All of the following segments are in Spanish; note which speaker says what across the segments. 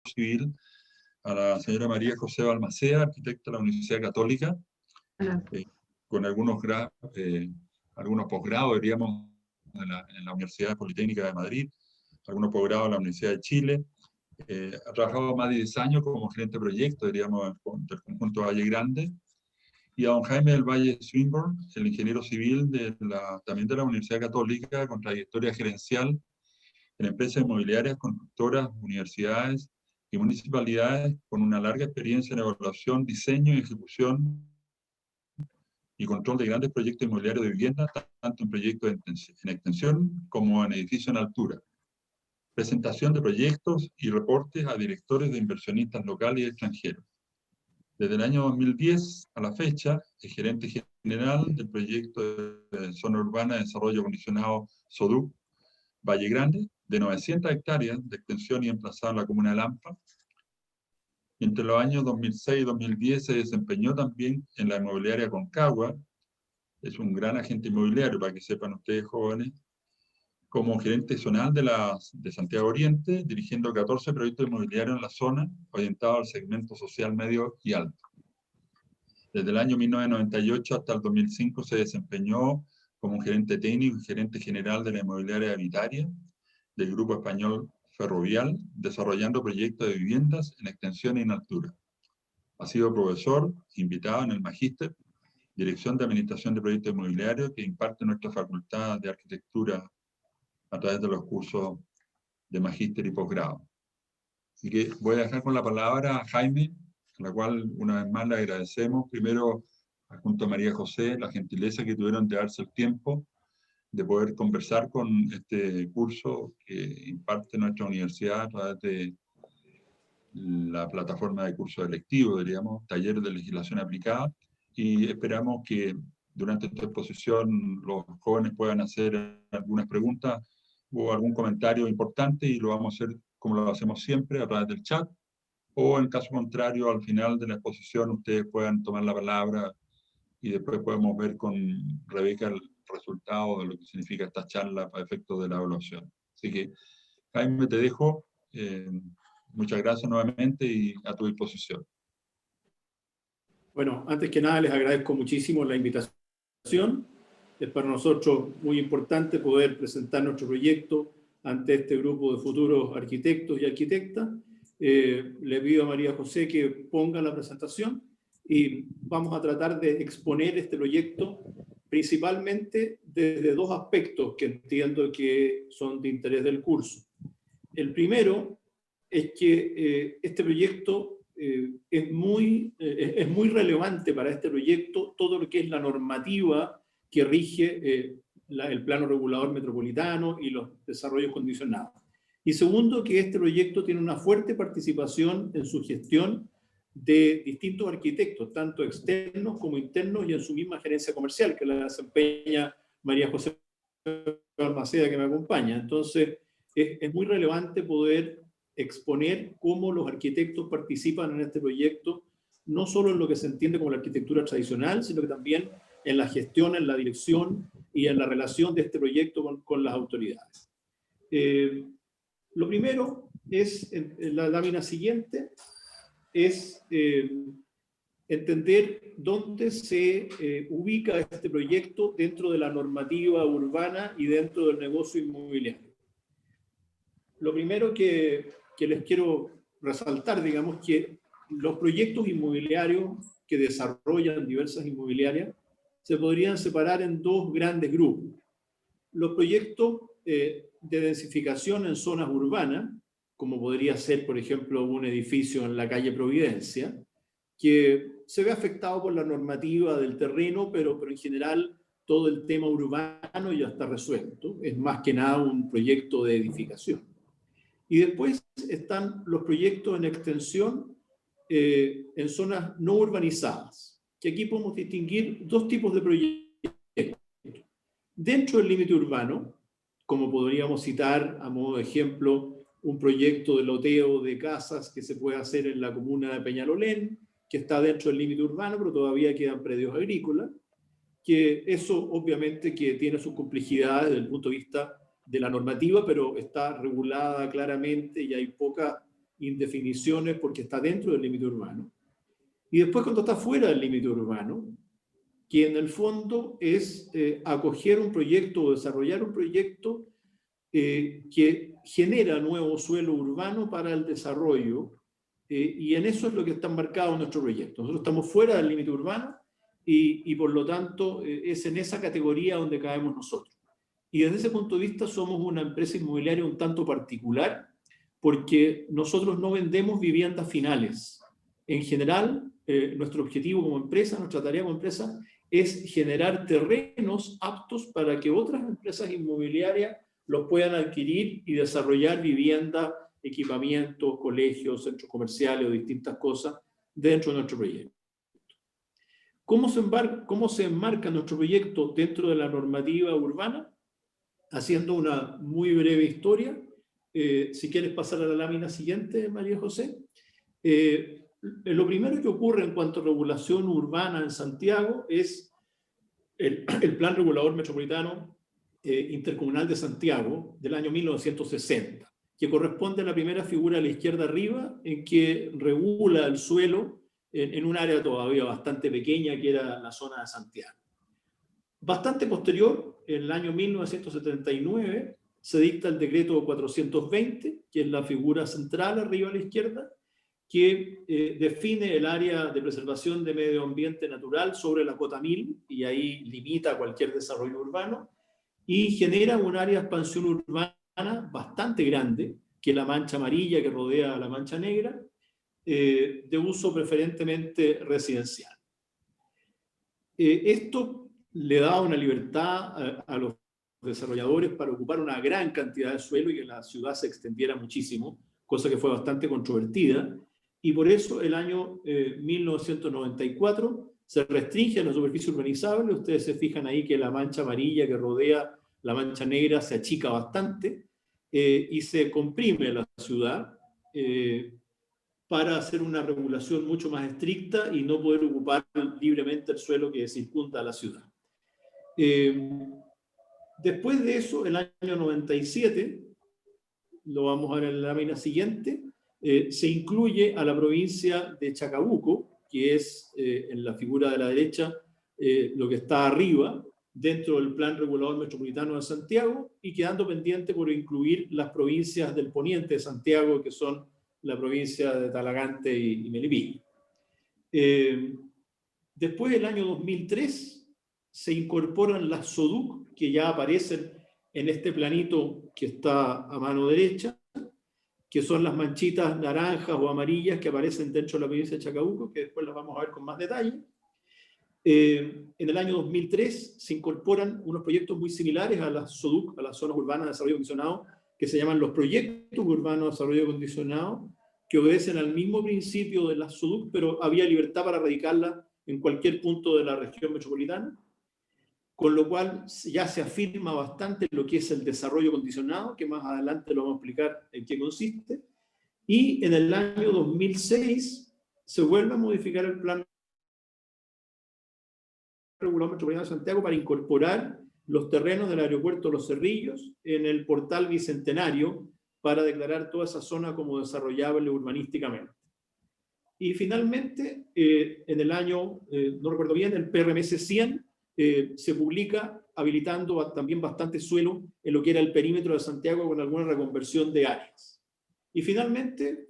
Speaker 1: civil, a la señora María José Balmaceda, arquitecta de la Universidad Católica, con algunos posgrados, diríamos, en la Universidad Politécnica de Madrid, algunos posgrados en la Universidad de Chile. Ha trabajado más de 10 años como gerente de proyecto, diríamos, del conjunto Valle Grande. Y a don Jaime del Valle Swinburne, el ingeniero civil también de la Universidad Católica, con trayectoria gerencial en empresas inmobiliarias, constructoras, universidades y municipalidades, con una larga experiencia en evaluación, diseño y ejecución y control de grandes proyectos inmobiliarios de vivienda, tanto en proyectos en extensión como en edificios en altura. Presentación de proyectos y reportes a directores de inversionistas locales y extranjeros. Desde el año 2010 a la fecha, es gerente general del proyecto de zona urbana de desarrollo condicionado SODUC Valle Grande, de 900 hectáreas de extensión y emplazado en la comuna de Lampa. Entre los años 2006 y 2010 se desempeñó también en la inmobiliaria Concagua, es un gran agente inmobiliario, para que sepan ustedes jóvenes, como gerente zonal de Santiago Oriente, dirigiendo 14 proyectos inmobiliarios en la zona, orientados al segmento social medio y alto. Desde el año 1998 hasta el 2005 se desempeñó como gerente técnico y gerente general de la inmobiliaria Habitaria del Grupo Español Ferrovial, desarrollando proyectos de viviendas en extensión y en altura. Ha sido profesor, invitado en el Magíster, Dirección de Administración de Proyectos Inmobiliarios, que imparte nuestra Facultad de Arquitectura a través de los cursos de Magíster y posgrado. Así que voy a dejar con la palabra a Jaime, a la cual una vez más le agradecemos, primero junto a María José, la gentileza que tuvieron de darse el tiempo de poder conversar con este curso que imparte nuestra universidad a través de la plataforma de cursos electivos, diríamos, taller de legislación aplicada, y esperamos que durante esta exposición los jóvenes puedan hacer algunas preguntas o algún comentario importante, y lo vamos a hacer como lo hacemos siempre, a través del chat, o en caso contrario, al final de la exposición ustedes puedan tomar la palabra y después podemos ver con Rebeca el resultado de lo que significa esta charla para efectos de la evaluación. Así que, Jaime, te dejo. Muchas gracias nuevamente y a tu disposición.
Speaker 2: Bueno, antes que nada les agradezco muchísimo la invitación. Es para nosotros muy importante poder presentar nuestro proyecto ante este grupo de futuros arquitectos y arquitectas. Le pido a María José que ponga la presentación y vamos a tratar de exponer este proyecto principalmente desde dos aspectos que entiendo que son de interés del curso. El primero es que este proyecto es muy relevante para este proyecto todo lo que es la normativa que rige el plano regulador metropolitano y los desarrollos condicionados. Y segundo, que este proyecto tiene una fuerte participación en su gestión de distintos arquitectos, tanto externos como internos, y en su misma gerencia comercial, que la desempeña María José Balmaceda, que me acompaña. Entonces, es muy relevante poder exponer cómo los arquitectos participan en este proyecto, no solo en lo que se entiende como la arquitectura tradicional, sino que también en la gestión, en la dirección y en la relación de este proyecto con las autoridades. Lo primero es, en la lámina siguiente, es entender dónde se ubica este proyecto dentro de la normativa urbana y dentro del negocio inmobiliario. Lo primero que les quiero resaltar, digamos, que los proyectos inmobiliarios que desarrollan diversas inmobiliarias se podrían separar en dos grandes grupos. Los proyectos de densificación en zonas urbanas, como podría ser, por ejemplo, un edificio en la calle Providencia, que se ve afectado por la normativa del terreno, pero en general todo el tema urbano ya está resuelto. Es más que nada un proyecto de edificación. Y después están los proyectos en extensión en zonas no urbanizadas, que aquí podemos distinguir dos tipos de proyectos. Dentro del límite urbano, como podríamos citar a modo de ejemplo, un proyecto de loteo de casas que se puede hacer en la comuna de Peñalolén, que está dentro del límite urbano, pero todavía quedan predios agrícolas, que eso obviamente que tiene sus complejidades desde el punto de vista de la normativa, pero está regulada claramente y hay poca indefiniciones porque está dentro del límite urbano. Y después cuando está fuera del límite urbano, que en el fondo es acoger un proyecto o desarrollar un proyecto que genera nuevo suelo urbano para el desarrollo, y en eso es lo que está marcado en nuestro proyecto. Nosotros estamos fuera del límite urbano y por lo tanto es en esa categoría donde caemos nosotros. Y desde ese punto de vista somos una empresa inmobiliaria un tanto particular, porque nosotros no vendemos viviendas finales. En general, nuestro objetivo como empresa, nuestra tarea como empresa, es generar terrenos aptos para que otras empresas inmobiliarias los puedan adquirir y desarrollar viviendas, equipamientos, colegios, centros comerciales o distintas cosas dentro de nuestro proyecto. ¿Cómo se enmarca nuestro proyecto dentro de la normativa urbana? Haciendo una muy breve historia. Si quieres pasar a la lámina siguiente, María José. Lo primero que ocurre en cuanto a regulación urbana en Santiago es el Plan Regulador Metropolitano Intercomunal de Santiago del año 1960, que corresponde a la primera figura a la izquierda arriba, en que regula el suelo en un área todavía bastante pequeña que era la zona de Santiago. Bastante posterior, en el año 1979, se dicta el decreto 420, que es la figura central arriba a la izquierda, que define el área de preservación de medio ambiente natural sobre la cota 1000, y ahí limita cualquier desarrollo urbano, y genera un área de expansión urbana bastante grande, que es la mancha amarilla que rodea a la mancha negra, de uso preferentemente residencial. Esto le da una libertad a los desarrolladores para ocupar una gran cantidad de suelo y que la ciudad se extendiera muchísimo, cosa que fue bastante controvertida, y por eso el año 1994 se restringe la superficie urbanizable. Ustedes se fijan ahí que la mancha amarilla que rodea la mancha negra se achica bastante y se comprime la ciudad para hacer una regulación mucho más estricta y no poder ocupar libremente el suelo que circunda a la ciudad. Después de eso, el año 97, lo vamos a ver en la lámina siguiente, se incluye a la provincia de Chacabuco, que es en la figura de la derecha lo que está arriba, dentro del Plan Regulador Metropolitano de Santiago, y quedando pendiente por incluir las provincias del poniente de Santiago, que son la provincia de Talagante y Melipilla. Después del año 2003 se incorporan las SODUC, que ya aparecen en este planito que está a mano derecha, que son las manchitas naranjas o amarillas que aparecen dentro de la provincia de Chacabuco, que después las vamos a ver con más detalle. En el año 2003 se incorporan unos proyectos muy similares a las SODUC, a las zonas urbanas de desarrollo condicionado, que se llaman los proyectos urbanos de desarrollo condicionado, que obedecen al mismo principio de las SODUC, pero había libertad para radicarla en cualquier punto de la región metropolitana, con lo cual ya se afirma bastante lo que es el desarrollo condicionado, que más adelante lo vamos a explicar en qué consiste. Y en el año 2006 se vuelve a modificar el Plan Regulador Metropolitano de Santiago para incorporar los terrenos del aeropuerto Los Cerrillos en el portal bicentenario para declarar toda esa zona como desarrollable urbanísticamente. Y finalmente, en el año, no recuerdo bien, el PRMS 100 se publica habilitando también bastante suelo en lo que era el perímetro de Santiago con alguna reconversión de áreas. Y finalmente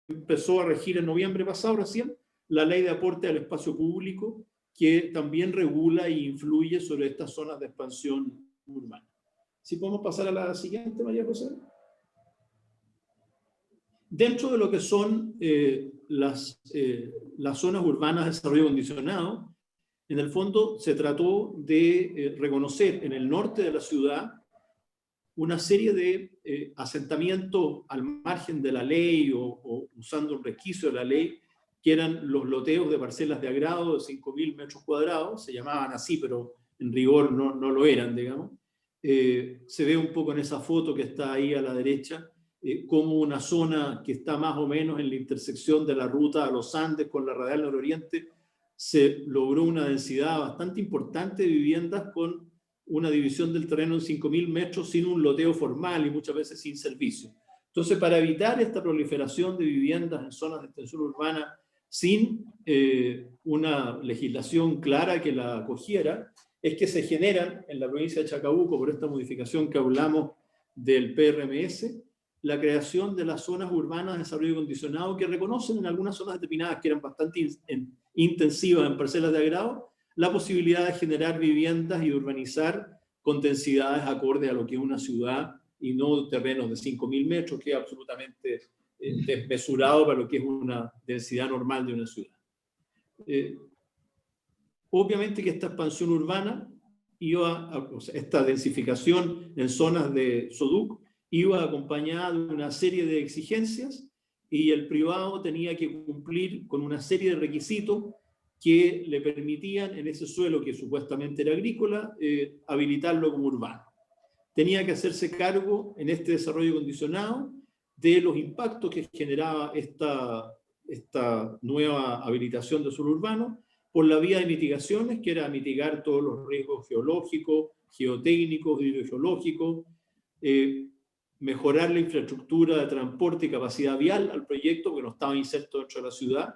Speaker 2: empezó a regir en noviembre pasado recién la ley de aporte al espacio público, que también regula e influye sobre estas zonas de expansión urbana. Si podemos pasar a la siguiente, María José. Dentro de lo que son las zonas urbanas de desarrollo condicionado, en el fondo se trató de reconocer en el norte de la ciudad una serie de asentamientos al margen de la ley o usando un resquicio de la ley, que eran los loteos de parcelas de agrado de 5.000 metros cuadrados, se llamaban así, pero en rigor no lo eran, digamos. Se ve un poco en esa foto que está ahí a la derecha, como una zona que está más o menos en la intersección de la ruta a los Andes con la radial nororiente, se logró una densidad bastante importante de viviendas con una división del terreno en 5.000 metros sin un loteo formal y muchas veces sin servicio. Entonces, para evitar esta proliferación de viviendas en zonas de extensión urbana sin una legislación clara que la acogiera, es que se generan en la provincia de Chacabuco, por esta modificación que hablamos del PRMS, la creación de las zonas urbanas de desarrollo condicionado, que reconocen en algunas zonas determinadas que eran bastante intensivas en parcelas de agrado, la posibilidad de generar viviendas y urbanizar con densidades acordes a lo que es una ciudad y no terrenos de 5.000 metros, que es absolutamente desmesurado para lo que es una densidad normal de una ciudad. Obviamente que esta expansión urbana o sea, esta densificación en zonas de SODUC iba acompañada de una serie de exigencias y el privado tenía que cumplir con una serie de requisitos que le permitían en ese suelo que supuestamente era agrícola, habilitarlo como urbano. Tenía que hacerse cargo en este desarrollo condicionado de los impactos que generaba esta nueva habilitación de suelo urbano por la vía de mitigaciones, que era mitigar todos los riesgos geológicos, geotécnicos, hidrogeológicos, mejorar la infraestructura de transporte y capacidad vial al proyecto, porque no estaba inserto dentro de la ciudad,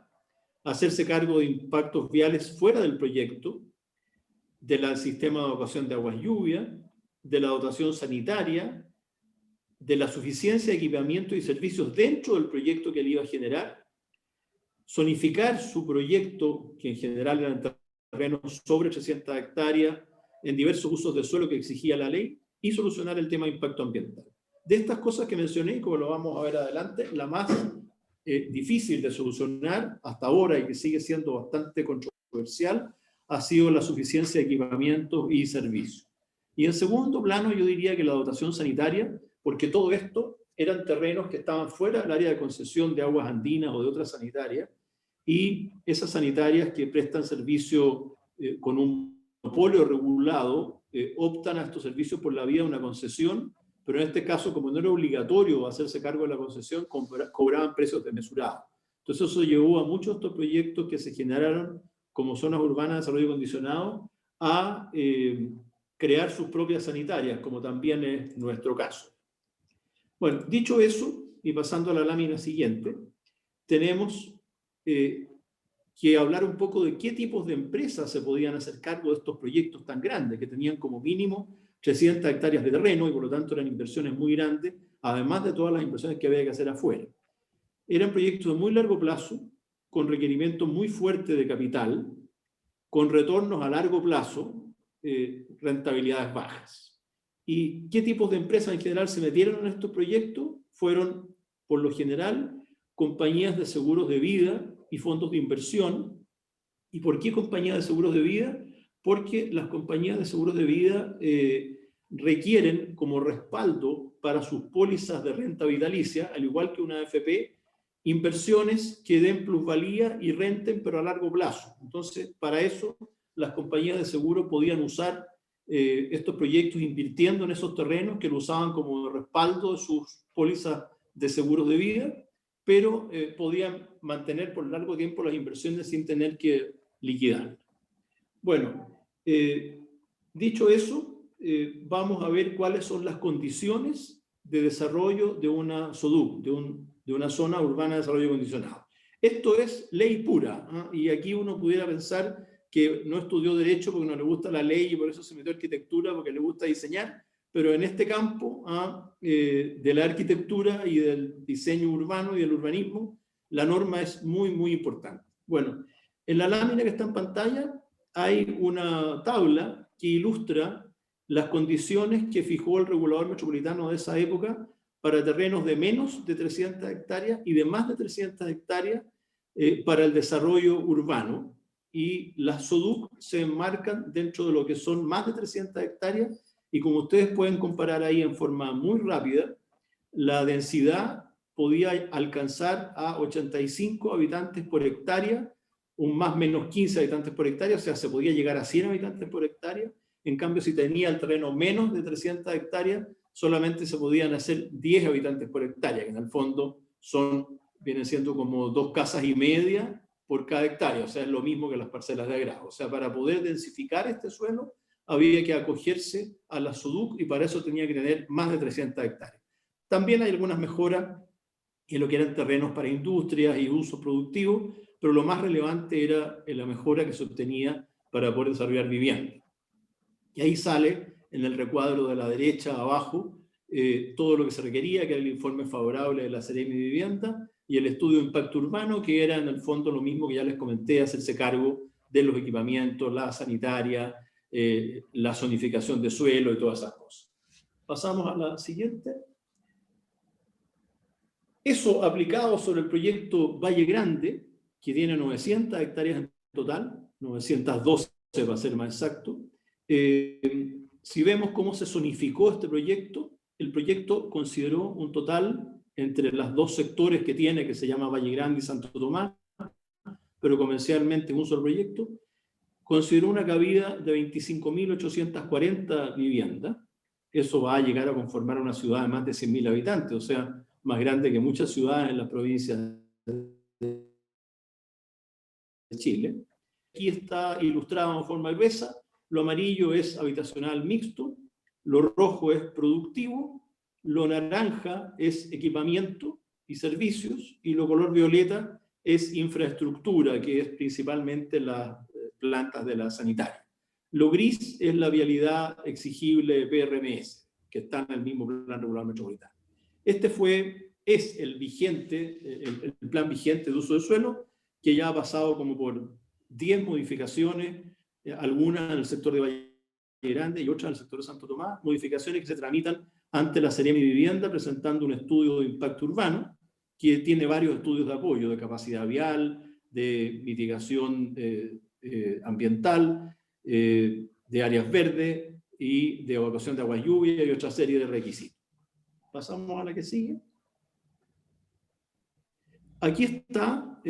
Speaker 2: hacerse cargo de impactos viales fuera del proyecto, del sistema de evacuación de aguas lluvia, de la dotación sanitaria, de la suficiencia de equipamiento y servicios dentro del proyecto que él iba a generar, zonificar su proyecto, que en general eran terrenos sobre 300 hectáreas, en diversos usos de suelo que exigía la ley, y solucionar el tema de impacto ambiental. De estas cosas que mencioné, como lo vamos a ver adelante, la más difícil de solucionar hasta ahora y que sigue siendo bastante controversial, ha sido la suficiencia de equipamientos y servicios. Y en segundo plano, yo diría que la dotación sanitaria, porque todo esto eran terrenos que estaban fuera del área de concesión de aguas andinas o de otras sanitarias, y esas sanitarias que prestan servicio con un monopolio regulado optan a estos servicios por la vía de una concesión, pero en este caso, como no era obligatorio hacerse cargo de la concesión, cobraban precios desmesurados. Entonces eso llevó a muchos de estos proyectos que se generaron como zonas urbanas de desarrollo condicionado a crear sus propias sanitarias, como también es nuestro caso. Bueno, dicho eso, y pasando a la lámina siguiente, tenemos que hablar un poco de qué tipos de empresas se podían hacer cargo de estos proyectos tan grandes, que tenían como mínimo 300 hectáreas de terreno y por lo tanto eran inversiones muy grandes, además de todas las inversiones que había que hacer afuera. Eran proyectos de muy largo plazo, con requerimientos muy fuertes de capital, con retornos a largo plazo, rentabilidades bajas. ¿Y qué tipos de empresas en general se metieron en estos proyectos? Fueron, por lo general, compañías de seguros de vida y fondos de inversión. ¿Y por qué compañías de seguros de vida? Porque las compañías de seguros de vida requieren como respaldo para sus pólizas de renta vitalicia, al igual que una AFP, inversiones que den plusvalía y renten, pero a largo plazo. Entonces, para eso, las compañías de seguro podían usar estos proyectos invirtiendo en esos terrenos que lo usaban como respaldo de sus pólizas de seguros de vida, pero podían mantener por largo tiempo las inversiones sin tener que liquidar. Bueno, dicho eso, vamos a ver cuáles son las condiciones de desarrollo de una SODUC, de una zona urbana de desarrollo condicionado. Esto es ley pura, ¿eh? Y aquí uno pudiera pensar que no estudió Derecho porque no le gusta la ley y por eso se metió a Arquitectura porque le gusta diseñar, pero en este campo de la arquitectura y del diseño urbano y del urbanismo, la norma es muy, muy importante. Bueno, en la lámina que está en pantalla hay una tabla que ilustra las condiciones que fijó el regulador metropolitano de esa época para terrenos de menos de 300 hectáreas y de más de 300 hectáreas para el desarrollo urbano. Y las SODUC se enmarcan dentro de lo que son más de 300 hectáreas y como ustedes pueden comparar ahí en forma muy rápida, la densidad podía alcanzar a 85 habitantes por hectárea, un más o menos 15 habitantes por hectárea, o sea, se podía llegar a 100 habitantes por hectárea. En cambio, si tenía el terreno menos de 300 hectáreas, solamente se podían hacer 10 habitantes por hectárea, que en el fondo vienen siendo como 2 casas y media por cada hectárea, o sea, es lo mismo que las parcelas de agrado. O sea, para poder densificar este suelo, había que acogerse a la SODUC y para eso tenía que tener más de 300 hectáreas. También hay algunas mejoras en lo que eran terrenos para industrias y usos productivos, pero lo más relevante era la mejora que se obtenía para poder desarrollar vivienda. Y ahí sale, en el recuadro de la derecha abajo, todo lo que se requería, que era el informe favorable de la Seremi de Vivienda, y el estudio de impacto urbano, que era en el fondo lo mismo que ya les comenté, hacerse cargo de los equipamientos, la sanitaria, la zonificación de suelo y todas esas cosas. Pasamos a la siguiente. Eso aplicado sobre el proyecto Valle Grande, que tiene 900 hectáreas en total, 912 para ser más exacto. Si vemos cómo se zonificó este proyecto, el proyecto consideró un total entre los dos sectores que tiene, que se llama Valle Grande y Santo Tomás, pero comercialmente un solo proyecto, consideró una cabida de 25.840 viviendas. Eso va a llegar a conformar una ciudad de más de 100.000 habitantes, o sea, más grande que muchas ciudades en las provincias de Chile. Aquí está ilustrado en forma gruesa. Lo amarillo es habitacional mixto, lo rojo es productivo, lo naranja es equipamiento y servicios, y lo color violeta es infraestructura, que es principalmente las plantas de la sanitaria. Lo gris es la vialidad exigible PRMS, que está en el mismo plan regular metropolitano. Este es el vigente, el plan vigente de uso de suelo, que ya ha pasado como por 10 modificaciones, algunas en el sector de Valle Grande y otras en el sector de Santo Tomás, modificaciones que se tramitan ante la Seremi de Vivienda, presentando un estudio de impacto urbano, que tiene varios estudios de apoyo, de capacidad vial, de mitigación ambiental, de áreas verdes y de evacuación de agua lluvia y otra serie de requisitos. Pasamos a la que sigue. Aquí está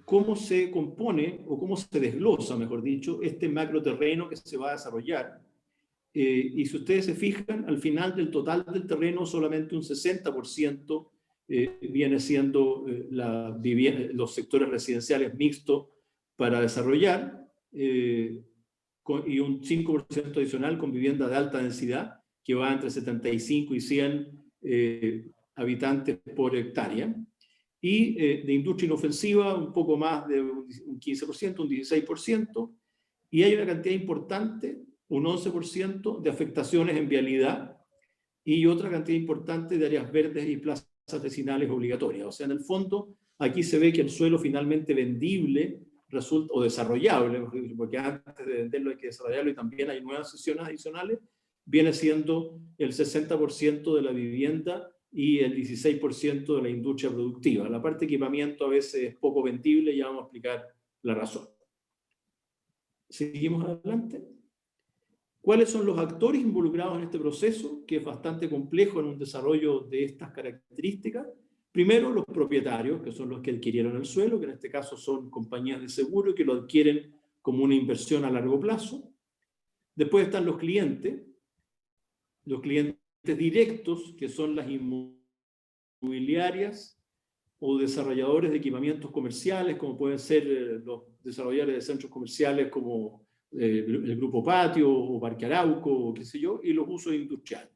Speaker 2: cómo se compone, o cómo se desglosa, mejor dicho, este macroterreno que se va a desarrollar. Y si ustedes se fijan, al final del total del terreno, solamente un 60% viene siendo los sectores residenciales mixtos para desarrollar, y un 5% adicional con vivienda de alta densidad, que va entre 75 y 100 habitantes por hectárea. Y de industria inofensiva un poco más de un 15%, un 16%, y hay una cantidad importante, un 11% de afectaciones en vialidad y otra cantidad importante de áreas verdes y plazas vecinales obligatorias. O sea, en el fondo, aquí se ve que el suelo finalmente vendible resulta, o desarrollable, porque antes de venderlo hay que desarrollarlo y también hay nuevas sesiones adicionales, viene siendo el 60% de la vivienda y el 16% de la industria productiva. La parte de equipamiento a veces es poco vendible, y ya vamos a explicar la razón. Seguimos adelante. ¿Cuáles son los actores involucrados en este proceso, que es bastante complejo en un desarrollo de estas características? Primero, los propietarios, que son los que adquirieron el suelo, que en este caso son compañías de seguro que lo adquieren como una inversión a largo plazo. Después están los clientes directos, que son las inmobiliarias o desarrolladores de equipamientos comerciales, como pueden ser los desarrolladores de centros comerciales como el Grupo Patio o Parque Arauco, o qué sé yo, y los usos industriales.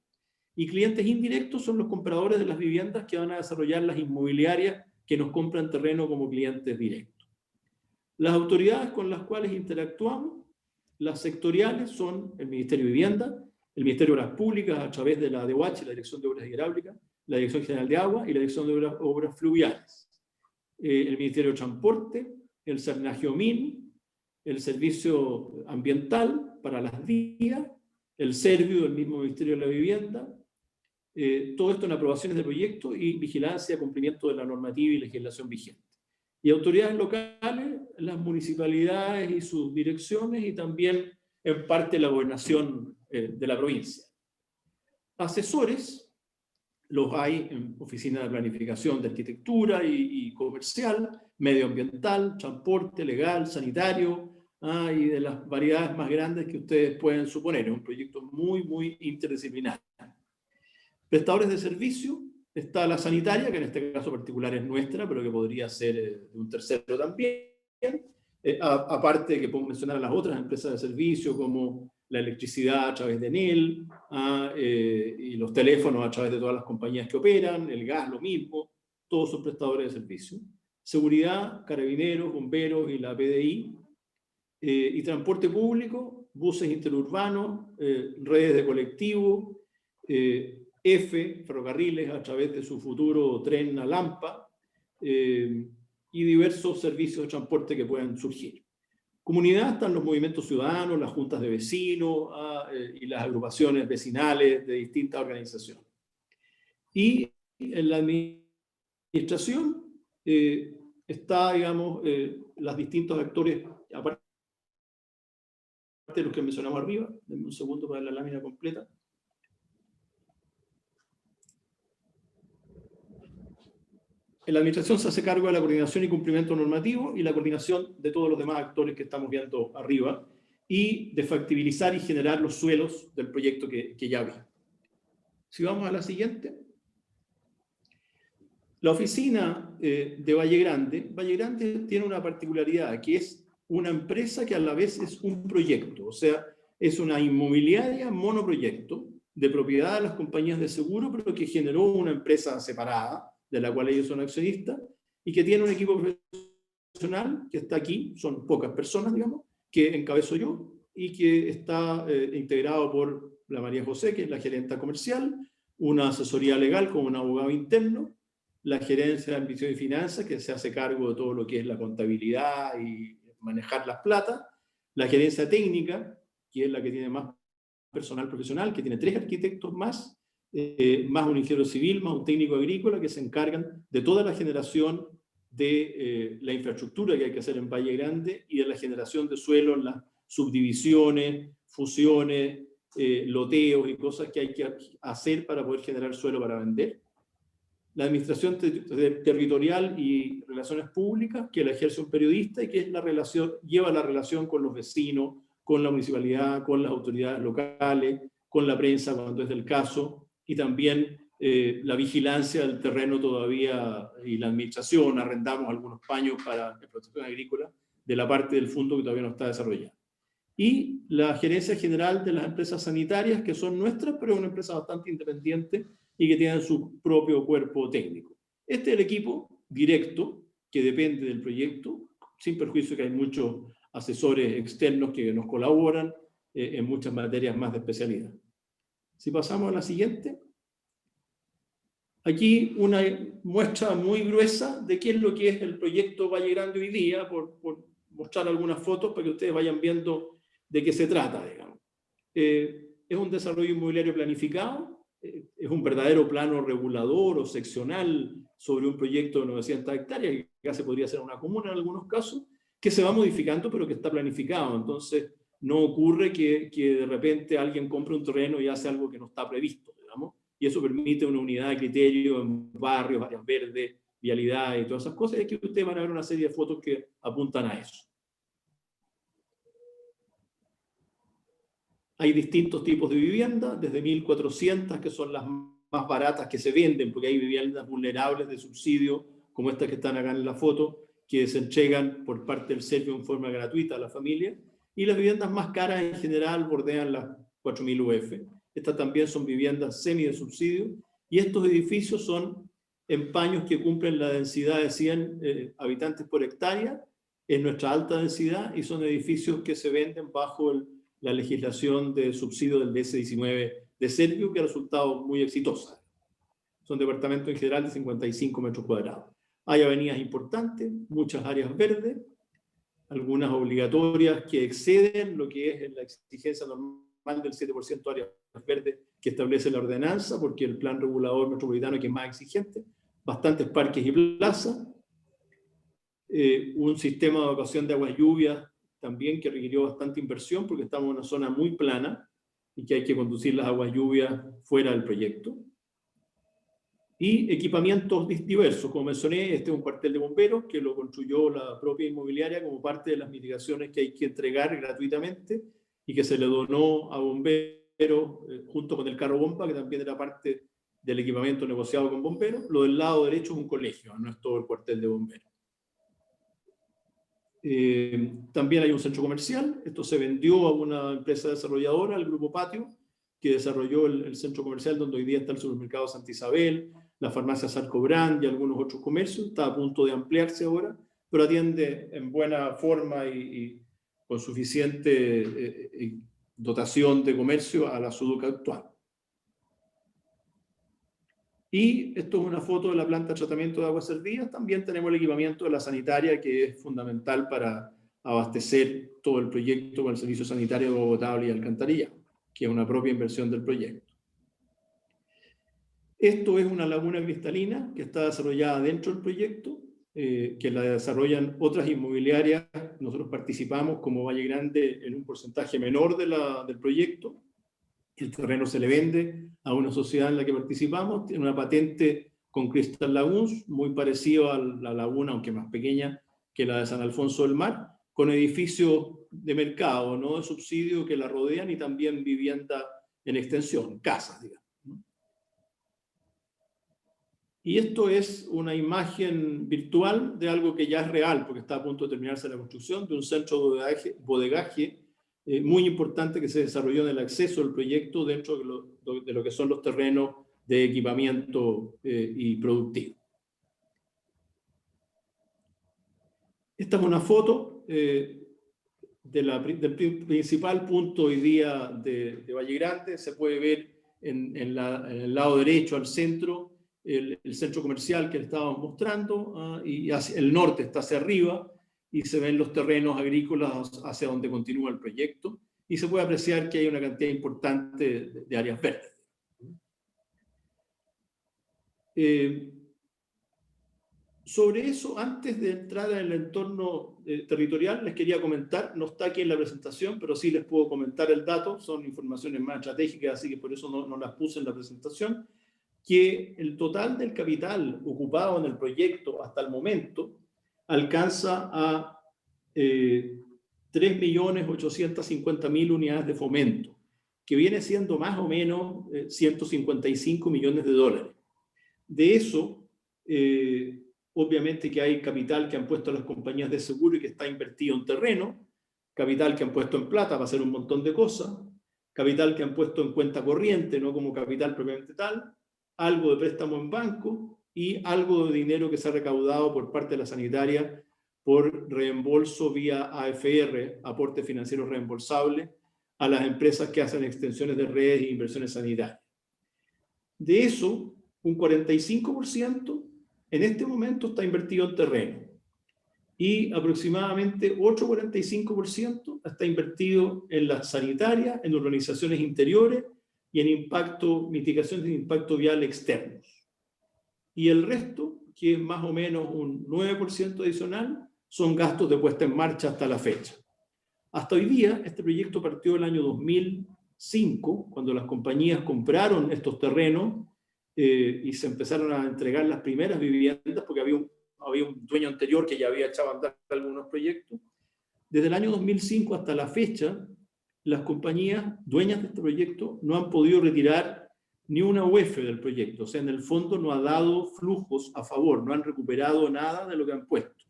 Speaker 2: Y clientes indirectos son los compradores de las viviendas que van a desarrollar las inmobiliarias que nos compran terreno como clientes directos. Las autoridades con las cuales interactuamos, las sectoriales, son el Ministerio de Vivienda, el Ministerio de Obras Públicas a través de la DOH, la Dirección de Obras Hidráulicas, la Dirección General de Agua y la Dirección de Obras Fluviales. El Ministerio de Transporte, el SERNAGIOMIN, el Servicio Ambiental para las vías, el SERVIO del mismo Ministerio de la Vivienda, todo esto en aprobaciones de proyectos y vigilancia, cumplimiento de la normativa y legislación vigente. Y autoridades locales, las municipalidades y sus direcciones, y también en parte la gobernación de la provincia. Asesores los hay en oficina de planificación de arquitectura y comercial, medioambiental, transporte, legal, sanitario, y de las variedades más grandes que ustedes pueden suponer. Es un proyecto muy, muy interdisciplinario. Prestadores de servicio, está la sanitaria, que en este caso particular es nuestra, pero que podría ser de un tercero también. Aparte que puedo mencionar a las otras empresas de servicio, como la electricidad a través de Enel, y los teléfonos a través de todas las compañías que operan, el gas lo mismo, todos son prestadores de servicio. Seguridad, carabineros, bomberos y la PDI. Y transporte público, buses interurbanos, redes de colectivo, ferrocarriles a través de su futuro tren a Lampa, y diversos servicios de transporte que puedan surgir. Comunidad están los movimientos ciudadanos, las juntas de vecinos y las agrupaciones vecinales de distintas organizaciones. Y en la administración está, digamos, los distintos actores, aparte de los que mencionamos arriba. Denme un segundo para ver la lámina completa. En la administración se hace cargo de la coordinación y cumplimiento normativo y la coordinación de todos los demás actores que estamos viendo arriba y de factibilizar y generar los suelos del proyecto que ya vi. Si vamos a la siguiente. La oficina de Valle Grande tiene una particularidad, que es una empresa que a la vez es un proyecto, o sea, es una inmobiliaria monoproyecto de propiedad de las compañías de seguro, pero que generó una empresa separada, de la cual ellos son accionistas, y que tiene un equipo profesional que está aquí, son pocas personas, digamos, que encabezo yo, y que está integrado por la María José, que es la gerenta comercial, una asesoría legal con un abogado interno, la gerencia de ambición y finanzas, que se hace cargo de todo lo que es la contabilidad y manejar las plata, la gerencia técnica, que es la que tiene más personal profesional, que tiene 3 arquitectos más un ingeniero civil, más un técnico agrícola, que se encargan de toda la generación de la infraestructura que hay que hacer en Valle Grande y de la generación de suelo en las subdivisiones, fusiones, loteos y cosas que hay que hacer para poder generar suelo para vender. La administración territorial y relaciones públicas, que la ejerce un periodista y que es lleva la relación con los vecinos, con la municipalidad, con las autoridades locales, con la prensa cuando es del caso, y también la vigilancia del terreno todavía y la administración. Arrendamos algunos paños para explotación agrícola de la parte del fondo que todavía no está desarrollada. Y la gerencia general de las empresas sanitarias, que son nuestras, pero es una empresa bastante independiente y que tienen su propio cuerpo técnico. Este es el equipo directo que depende del proyecto, sin perjuicio que hay muchos asesores externos que nos colaboran en muchas materias más de especialidad. Si pasamos a la siguiente. Aquí una muestra muy gruesa de qué es lo que es el proyecto Valle Grande hoy día, por mostrar algunas fotos para que ustedes vayan viendo de qué se trata, digamos. Es un desarrollo inmobiliario planificado, es un verdadero plano regulador o seccional sobre un proyecto de 900 hectáreas, que ya se podría hacer una comuna en algunos casos, que se va modificando pero que está planificado. Entonces no ocurre que de repente alguien compre un terreno y hace algo que no está previsto, digamos, y eso permite una unidad de criterio en barrios, áreas verdes, vialidad y todas esas cosas. Y aquí ustedes van a ver una serie de fotos que apuntan a eso. Hay distintos tipos de viviendas, desde 1.400, que son las más baratas que se venden, porque hay viviendas vulnerables de subsidio, como estas que están acá en la foto, que se entregan por parte del Servio en forma gratuita a la familia, y las viviendas más caras en general bordean las 4.000 UF. Estas también son viviendas semi de subsidio, y estos edificios son empaños que cumplen la densidad de 100 habitantes por hectárea, es nuestra alta densidad, y son edificios que se venden bajo la legislación de subsidio del DS-19 de Servio, que ha resultado muy exitosa. Son departamentos en general de 55 metros cuadrados. Hay avenidas importantes, muchas áreas verdes, algunas obligatorias que exceden lo que es la exigencia normal del 7% de áreas verdes que establece la ordenanza, porque el plan regulador metropolitano es más exigente, bastantes parques y plazas, un sistema de evacuación de aguas lluvias también que requirió bastante inversión, porque estamos en una zona muy plana y que hay que conducir las aguas lluvias fuera del proyecto. Y equipamientos diversos, como mencioné, este es un cuartel de bomberos que lo construyó la propia inmobiliaria como parte de las mitigaciones que hay que entregar gratuitamente y que se le donó a bomberos junto con el carro bomba, que también era parte del equipamiento negociado con bomberos. Lo del lado derecho es un colegio, no es todo el cuartel de bomberos. También hay un centro comercial. Esto se vendió a una empresa desarrolladora, al Grupo Patio, que desarrolló el centro comercial donde hoy día está el supermercado Santa Isabel, la farmacia Sarcobrand y algunos otros comercios. Está a punto de ampliarse ahora, pero atiende en buena forma y con suficiente dotación de comercio a la SUDUC actual. Y esto es una foto de la planta de tratamiento de aguas servidas. También tenemos el equipamiento de la sanitaria, que es fundamental para abastecer todo el proyecto con el servicio sanitario de agua potable y alcantarillado, que es una propia inversión del proyecto. Esto es una laguna cristalina que está desarrollada dentro del proyecto, que la desarrollan otras inmobiliarias. Nosotros participamos como Valle Grande en un porcentaje menor del proyecto. El terreno se le vende a una sociedad en la que participamos. Tiene una patente con Crystal Lagoons, muy parecido a la laguna, aunque más pequeña que la de San Alfonso del Mar, con edificios de mercado, no de subsidio, que la rodean, y también vivienda en extensión, casas, digamos. Y esto es una imagen virtual de algo que ya es real, porque está a punto de terminarse la construcción, de un centro de bodegaje muy importante que se desarrolló en el acceso al proyecto dentro de lo que son los terrenos de equipamiento y productivo. Esta es una foto del principal punto hoy día de Valle Grande. Se puede ver en el lado derecho al centro el centro comercial que le estábamos mostrando, y hacia el norte está hacia arriba, y se ven los terrenos agrícolas hacia donde continúa el proyecto, y se puede apreciar que hay una cantidad importante de áreas verdes. Sobre eso, antes de entrar en el entorno territorial, les quería comentar, no está aquí en la presentación, pero sí les puedo comentar el dato, son informaciones más estratégicas, así que por eso no las puse en la presentación, que el total del capital ocupado en el proyecto hasta el momento alcanza a 3.850.000 unidades de fomento, que viene siendo más o menos 155 millones de dólares. De eso, obviamente que hay capital que han puesto las compañías de seguro y que está invertido en terreno, capital que han puesto en plata para hacer un montón de cosas, capital que han puesto en cuenta corriente, no como capital propiamente tal, algo de préstamo en banco y algo de dinero que se ha recaudado por parte de la sanitaria por reembolso vía AFR, aporte financiero reembolsable, a las empresas que hacen extensiones de redes e inversiones sanitarias. De eso, un 45% en este momento está invertido en terreno, y aproximadamente otro 45% está invertido en la sanitaria, en urbanizaciones interiores y en mitigaciones de impacto vial externos. Y el resto, que es más o menos un 9% adicional, son gastos de puesta en marcha hasta la fecha. Hasta hoy día, este proyecto partió el año 2005, cuando las compañías compraron estos terrenos y se empezaron a entregar las primeras viviendas, porque había un dueño anterior que ya había echado a andar algunos proyectos. Desde el año 2005 hasta la fecha, las compañías dueñas de este proyecto no han podido retirar ni una UF del proyecto. O sea, en el fondo no ha dado flujos a favor, no han recuperado nada de lo que han puesto.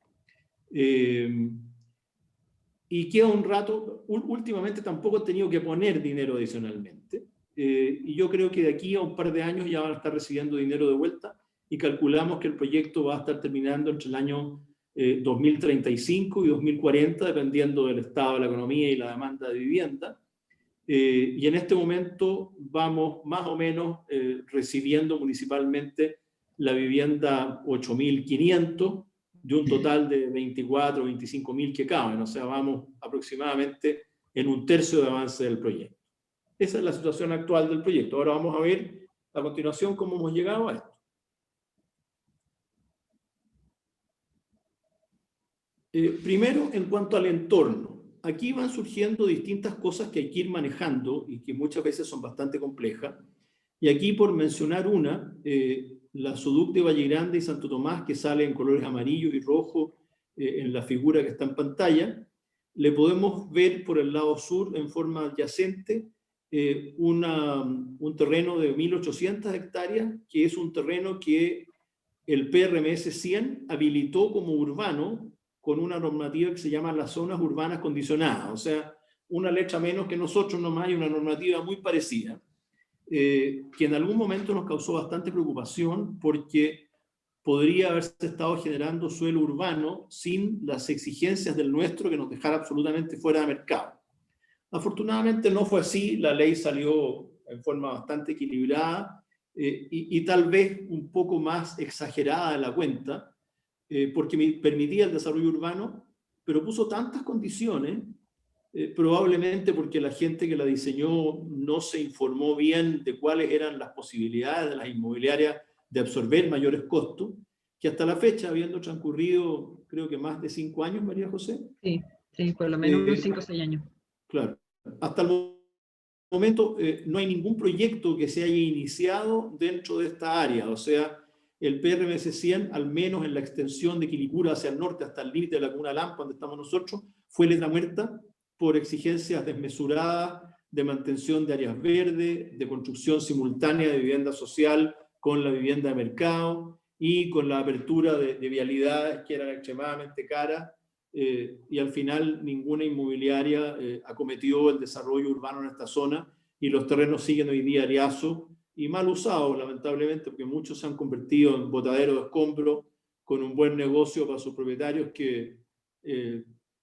Speaker 2: Y queda un rato, últimamente tampoco han tenido que poner dinero adicionalmente. Y yo creo que de aquí a un par de años ya van a estar recibiendo dinero de vuelta, y calculamos que el proyecto va a estar terminando entre el año 2035 y 2040, dependiendo del estado de la economía y la demanda de vivienda. Y en este momento vamos más o menos recibiendo municipalmente la vivienda 8.500 de un total de 24 o 25.000 que caben. O sea, vamos aproximadamente en un tercio de avance del proyecto. Esa es la situación actual del proyecto. Ahora vamos a ver a continuación cómo hemos llegado a esto. Primero, en cuanto al entorno. Aquí van surgiendo distintas cosas que hay que ir manejando y que muchas veces son bastante complejas. Y aquí, por mencionar una, la SUDUC de Valle Grande y Santo Tomás, que sale en colores amarillo y rojo en la figura que está en pantalla, le podemos ver por el lado sur, en forma adyacente, un terreno de 1.800 hectáreas, que es un terreno que el PRMS 100 habilitó como urbano con una normativa que se llama las zonas urbanas condicionadas, o sea, una letra menos que nosotros nomás, y una normativa muy parecida, que en algún momento nos causó bastante preocupación porque podría haberse estado generando suelo urbano sin las exigencias del nuestro que nos dejara absolutamente fuera de mercado. Afortunadamente no fue así, la ley salió en forma bastante equilibrada y tal vez un poco más exagerada de la cuenta, porque permitía el desarrollo urbano, pero puso tantas condiciones, probablemente porque la gente que la diseñó no se informó bien de cuáles eran las posibilidades de las inmobiliarias de absorber mayores costos, que hasta la fecha, habiendo transcurrido creo que más de 5 años, María José.
Speaker 3: Sí, sí, por lo menos unos 5 o 6 años.
Speaker 2: Claro. Hasta el momento no hay ningún proyecto que se haya iniciado dentro de esta área, o sea, el PRMS 100, al menos en la extensión de Quilicura hacia el norte hasta el límite de la comuna Lampa, donde estamos nosotros, fue letra muerta por exigencias desmesuradas de mantención de áreas verdes, de construcción simultánea de vivienda social con la vivienda de mercado y con la apertura de vialidades que eran extremadamente caras, y al final ninguna inmobiliaria acometió el desarrollo urbano en esta zona, y los terrenos siguen hoy día ariazos y mal usados, lamentablemente, porque muchos se han convertido en botaderos de escombros con un buen negocio para sus propietarios que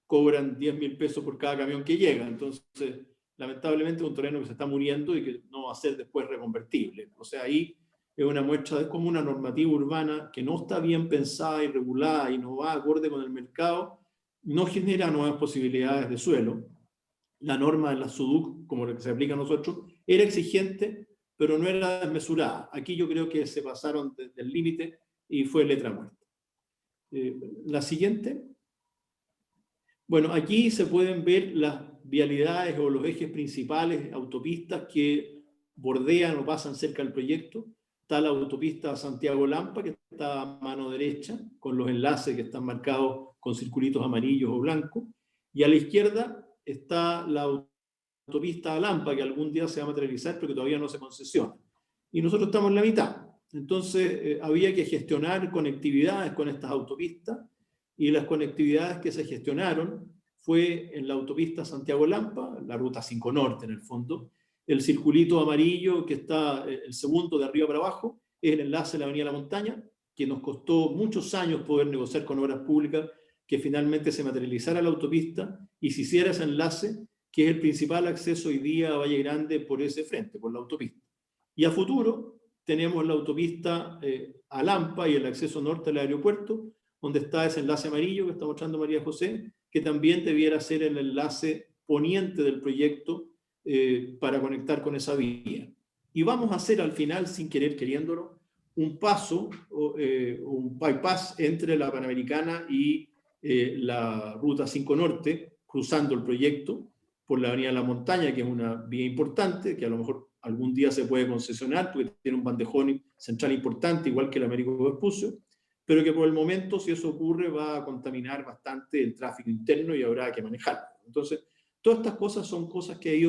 Speaker 2: cobran 10.000 pesos por cada camión que llega. Entonces, lamentablemente es un terreno que se está muriendo y que no va a ser después reconvertible. O sea, ahí es una muestra de cómo una normativa urbana que no está bien pensada y regulada y no va acorde con el mercado, no genera nuevas posibilidades de suelo. La norma de la SUDUC, como la que se aplica a nosotros, era exigente, pero no era desmesurada. Aquí yo creo que se pasaron del límite y fue letra muerta. La siguiente. Bueno, aquí se pueden ver las vialidades o los ejes principales, autopistas que bordean o pasan cerca del proyecto. Está la autopista Santiago-Lampa, que está a mano derecha, con los enlaces que están marcados con circulitos amarillos o blancos. Y a la izquierda está la autopista a Lampa, que algún día se va a materializar, pero que todavía no se concesiona. Y nosotros estamos en la mitad. Entonces, había que gestionar conectividades con estas autopistas, y las conectividades que se gestionaron fue en la autopista Santiago-Lampa, la ruta 5 Norte en el fondo. El circulito amarillo que está el segundo de arriba para abajo es el enlace de la Avenida La Montaña, que nos costó muchos años poder negociar con Obras Públicas que finalmente se materializara la autopista y se hiciera ese enlace, que es el principal acceso hoy día a Valle Grande por ese frente, por la autopista. Y a futuro tenemos la autopista a Lampa y el acceso norte al aeropuerto, donde está ese enlace amarillo que está mostrando María José, que también debiera ser el enlace poniente del proyecto para conectar con esa vía. Y vamos a hacer al final, sin querer queriéndolo, un paso, un bypass entre la Panamericana y la Ruta 5 Norte, cruzando el proyecto por la Avenida La Montaña, que es una vía importante, que a lo mejor algún día se puede concesionar, porque tiene un bandejón central importante, igual que el Américo Vespucio, pero que por el momento, si eso ocurre, va a contaminar bastante el tráfico interno y habrá que manejarlo. Entonces, todas estas cosas son cosas que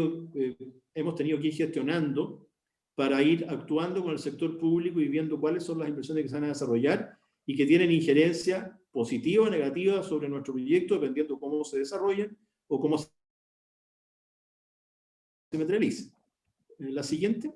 Speaker 2: hemos tenido que ir gestionando para ir actuando con el sector público y viendo cuáles son las inversiones que se van a desarrollar y que tienen injerencia positiva o negativa sobre nuestro proyecto, dependiendo cómo se desarrollen o cómo se materialicen. La siguiente.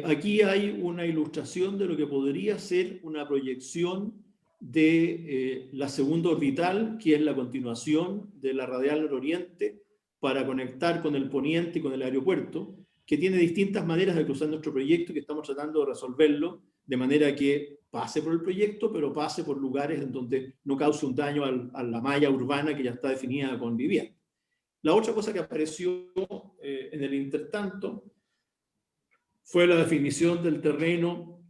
Speaker 2: Aquí hay una ilustración de lo que podría ser una proyección de la segunda orbital, que es la continuación de la radial nororiente para conectar con el poniente y con el aeropuerto, que tiene distintas maneras de cruzar nuestro proyecto y que estamos tratando de resolverlo de manera que pase por el proyecto, pero pase por lugares en donde no cause un daño a la malla urbana que ya está definida con vivienda. La otra cosa que apareció en el intertanto fue la definición del terreno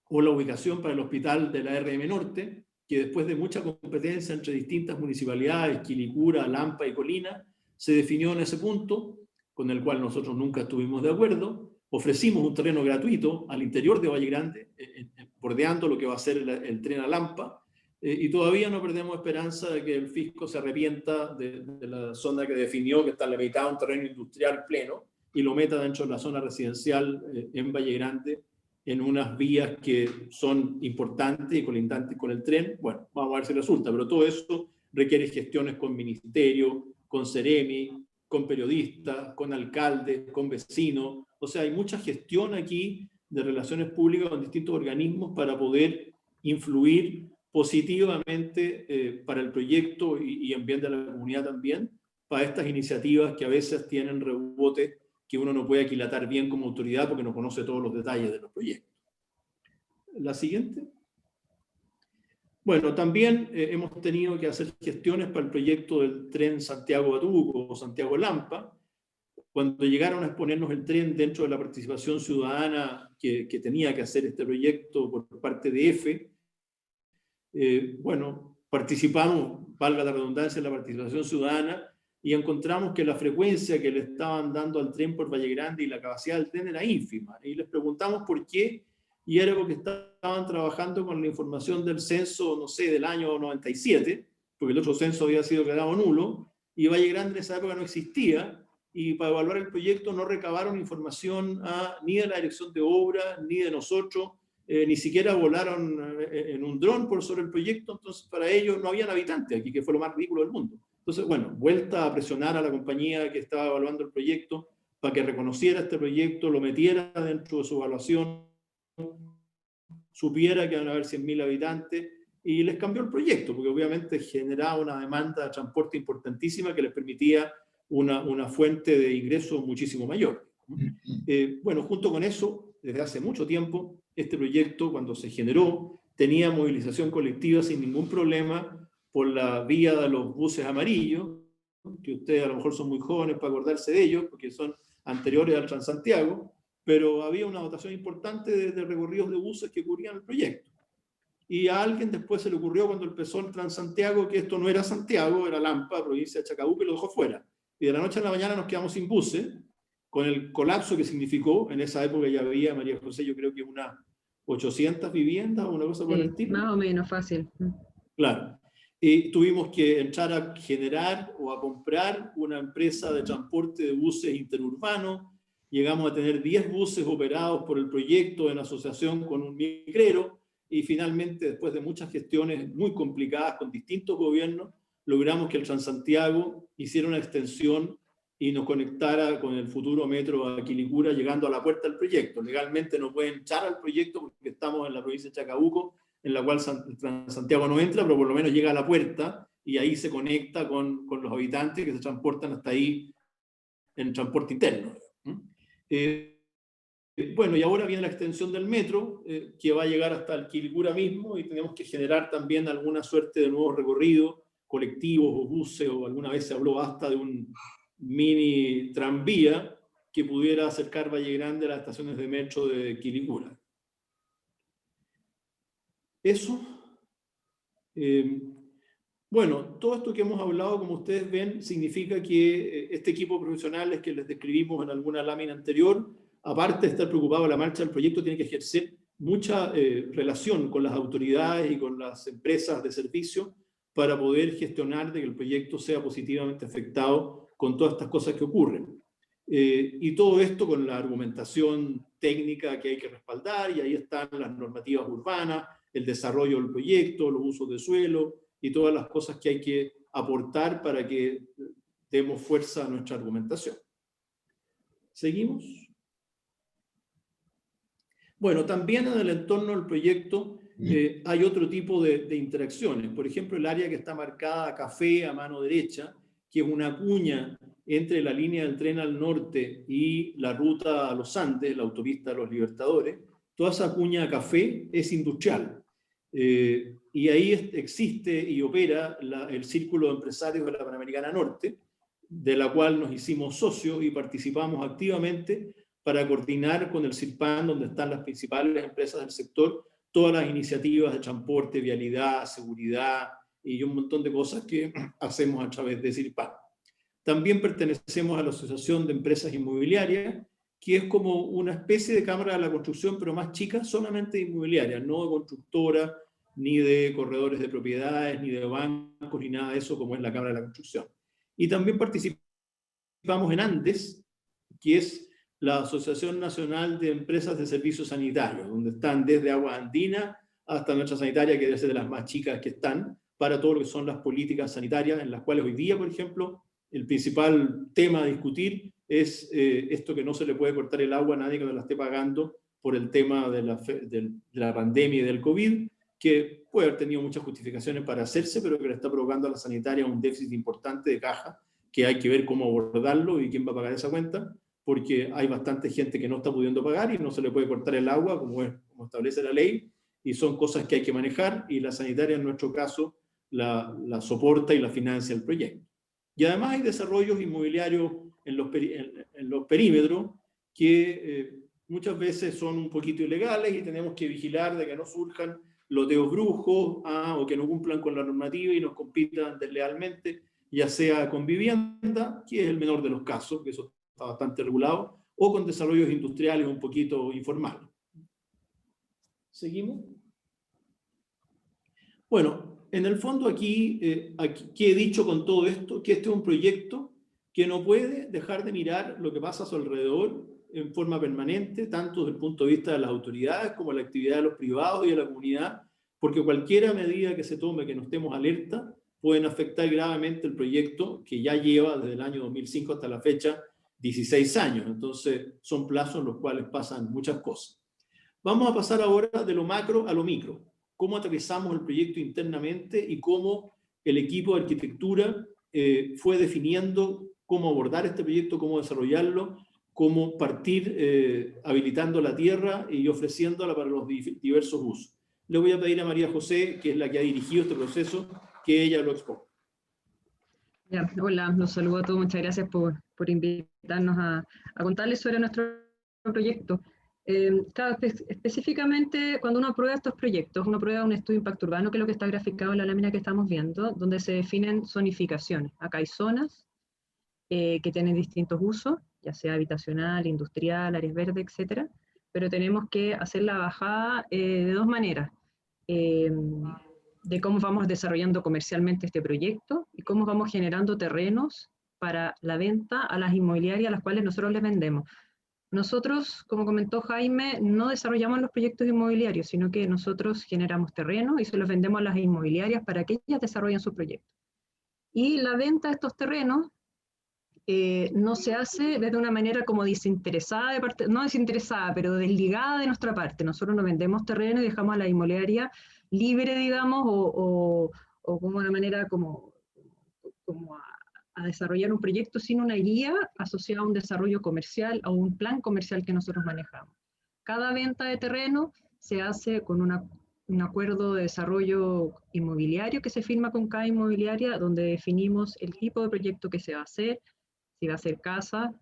Speaker 2: o la ubicación para el hospital de la RM Norte, que después de mucha competencia entre distintas municipalidades, Quilicura, Lampa y Colina, se definió en ese punto, con el cual nosotros nunca estuvimos de acuerdo. Ofrecimos un terreno gratuito al interior de Valle Grande, bordeando lo que va a ser el tren a Lampa, y todavía no perdemos esperanza de que el fisco se arrepienta de la zona que definió, que está en la mitad de un terreno industrial pleno, y lo meta dentro de la zona residencial en Valle Grande, en unas vías que son importantes y colindantes con el tren. Bueno, vamos a ver si resulta, pero todo eso requiere gestiones con ministerio, con Ceremi, con periodistas, con alcaldes, con vecinos. O sea, hay mucha gestión aquí de relaciones públicas con distintos organismos para poder influir positivamente para el proyecto y en bien de la comunidad también, para estas iniciativas que a veces tienen rebote que uno no puede aquilatar bien como autoridad porque no conoce todos los detalles de los proyectos. La siguiente. Bueno, también hemos tenido que hacer gestiones para el proyecto del tren Santiago-Batuco o Santiago-Lampa. Cuando llegaron a exponernos el tren dentro de la participación ciudadana que tenía que hacer este proyecto por parte de EFE, bueno, participamos, valga la redundancia, en la participación ciudadana y encontramos que la frecuencia que le estaban dando al tren por Valle Grande y la capacidad del tren era ínfima. Y les preguntamos por qué, y era porque estaban trabajando con la información del censo, no sé, del año 97, porque el otro censo había sido declarado nulo, y Valle Grande en esa época no existía, y para evaluar el proyecto no recabaron información ni de la dirección de obra, ni de nosotros, ni siquiera volaron en un dron por sobre el proyecto, entonces para ellos no habían habitantes aquí, que fue lo más ridículo del mundo. Entonces, bueno, vuelta a presionar a la compañía que estaba evaluando el proyecto para que reconociera este proyecto, lo metiera dentro de su evaluación, supiera que van a haber 100.000 habitantes, y les cambió el proyecto, porque obviamente generaba una demanda de transporte importantísima que les permitía una fuente de ingresos muchísimo mayor. Bueno, junto con eso, desde hace mucho tiempo, este proyecto, cuando se generó, tenía movilización colectiva sin ningún problema por la vía de los buses amarillos, que ustedes a lo mejor son muy jóvenes para acordarse de ellos, porque son anteriores al Transantiago, pero había una dotación importante de recorridos de buses que cubrían el proyecto. Y a alguien después se le ocurrió, cuando empezó el Transantiago, que esto no era Santiago, era Lampa, provincia de Chacabuco, y lo dejó fuera. Y de la noche a la mañana nos quedamos sin buses, con el colapso que significó. En esa época ya había, María José, yo creo que unas 800 viviendas o una cosa por el estilo.
Speaker 3: Más o menos fácil.
Speaker 2: Claro. Y tuvimos que entrar a generar o a comprar una empresa de transporte de buses interurbanos. Llegamos a tener 10 buses operados por el proyecto en asociación con un micrero, y finalmente, después de muchas gestiones muy complicadas con distintos gobiernos, logramos que el Transantiago hiciera una extensión y nos conectara con el futuro metro a Quilicura, llegando a la puerta del proyecto. Legalmente no pueden echar al proyecto porque estamos en la provincia de Chacabuco, en la cual Santiago no entra, pero por lo menos llega a la puerta y ahí se conecta con los habitantes que se transportan hasta ahí en transporte interno. Bueno, y ahora viene la extensión del metro, que va a llegar hasta el Quilicura mismo, y tenemos que generar también alguna suerte de nuevos recorridos colectivos o buses, o alguna vez se habló hasta de un mini tranvía que pudiera acercar Valle Grande a las estaciones de metro de Quilicura. Eso. Bueno, todo esto que hemos hablado, como ustedes ven, significa que este equipo de profesionales que les describimos en alguna lámina anterior, aparte de estar preocupado de la marcha del proyecto, tiene que ejercer mucha relación con las autoridades y con las empresas de servicio para poder gestionar de que el proyecto sea positivamente afectado con todas estas cosas que ocurren. Y todo esto con la argumentación técnica que hay que respaldar, y ahí están las normativas urbanas, el desarrollo del proyecto, los usos de suelo y todas las cosas que hay que aportar para que demos fuerza a nuestra argumentación. ¿Seguimos? Bueno, también en el entorno del proyecto hay otro tipo de interacciones. Por ejemplo, el área que está marcada a café a mano derecha, que es una cuña entre la línea del tren al norte y la ruta a los Andes, la autopista de los Libertadores. Toda esa cuña a café es industrial. Y ahí existe y opera el Círculo de Empresarios de la Panamericana Norte, de la cual nos hicimos socios y participamos activamente para coordinar con el CIRPAN, donde están las principales empresas del sector, todas las iniciativas de transporte, vialidad, seguridad y un montón de cosas que hacemos a través de CIRPAN. También pertenecemos a la Asociación de Empresas Inmobiliarias, que es como una especie de Cámara de la Construcción, pero más chica, solamente inmobiliaria, no de constructora, ni de corredores de propiedades, ni de bancos, ni nada de eso, como es la Cámara de la Construcción. Y también participamos en Andes, que es la Asociación Nacional de Empresas de Servicios Sanitarios, donde están desde Aguas Andinas hasta nuestra sanitaria, que debe ser de las más chicas que están, para todo lo que son las políticas sanitarias, en las cuales hoy día, por ejemplo, el principal tema a discutir es esto que no se le puede cortar el agua a nadie que no la esté pagando por el tema de la pandemia y del COVID, que puede haber tenido muchas justificaciones para hacerse, pero que le está provocando a la sanitaria un déficit importante de caja, que hay que ver cómo abordarlo y quién va a pagar esa cuenta, porque hay bastante gente que no está pudiendo pagar y no se le puede cortar el agua como establece la ley, y son cosas que hay que manejar, y la sanitaria en nuestro caso la soporta y la financia el proyecto. Y además hay desarrollos inmobiliarios en los perímetros que muchas veces son un poquito ilegales y tenemos que vigilar de que no surjan loteos brujos o que no cumplan con la normativa y nos compitan deslealmente, ya sea con vivienda, que es el menor de los casos, que eso está bastante regulado, o con desarrollos industriales un poquito informales. ¿Seguimos? Bueno, en el fondo aquí, ¿qué he dicho con todo esto? Que este es un proyecto que no puede dejar de mirar lo que pasa a su alrededor en forma permanente, tanto desde el punto de vista de las autoridades como la actividad de los privados y de la comunidad, porque cualquier medida que se tome que no estemos alerta pueden afectar gravemente el proyecto que ya lleva desde el año 2005 hasta la fecha 16 años. Entonces son plazos en los cuales pasan muchas cosas. Vamos a pasar ahora de lo macro a lo micro. Cómo aterrizamos el proyecto internamente y cómo el equipo de arquitectura fue definiendo cómo abordar este proyecto, cómo desarrollarlo, cómo partir habilitando la tierra y ofreciéndola para los diversos usos. Le voy a pedir a María José, que es la que ha dirigido este proceso, que ella lo exponga.
Speaker 3: Ya, hola, los saludo a todos, muchas gracias por invitarnos a contarles sobre nuestro proyecto. Claro, específicamente cuando uno aprueba estos proyectos, uno aprueba un estudio de impacto urbano, que es lo que está graficado en la lámina que estamos viendo, donde se definen zonificaciones. Acá hay zonas que tienen distintos usos, ya sea habitacional, industrial, áreas verdes, etcétera, pero tenemos que hacer la bajada de dos maneras. De cómo vamos desarrollando comercialmente este proyecto y cómo vamos generando terrenos para la venta a las inmobiliarias a las cuales nosotros les vendemos. Nosotros, como comentó Jaime, no desarrollamos los proyectos inmobiliarios, sino que nosotros generamos terrenos y se los vendemos a las inmobiliarias para que ellas desarrollen sus proyectos. Y la venta de estos terrenos no se hace desde una manera como desinteresada, no desinteresada, pero desligada de nuestra parte. Nosotros no vendemos terreno y dejamos a la inmobiliaria libre, digamos, o como una manera como a desarrollar un proyecto sin una guía asociada a un desarrollo comercial o un plan comercial que nosotros manejamos. Cada venta de terreno se hace con un acuerdo de desarrollo inmobiliario que se firma con cada inmobiliaria, donde definimos el tipo de proyecto que se va a hacer, si va a ser casa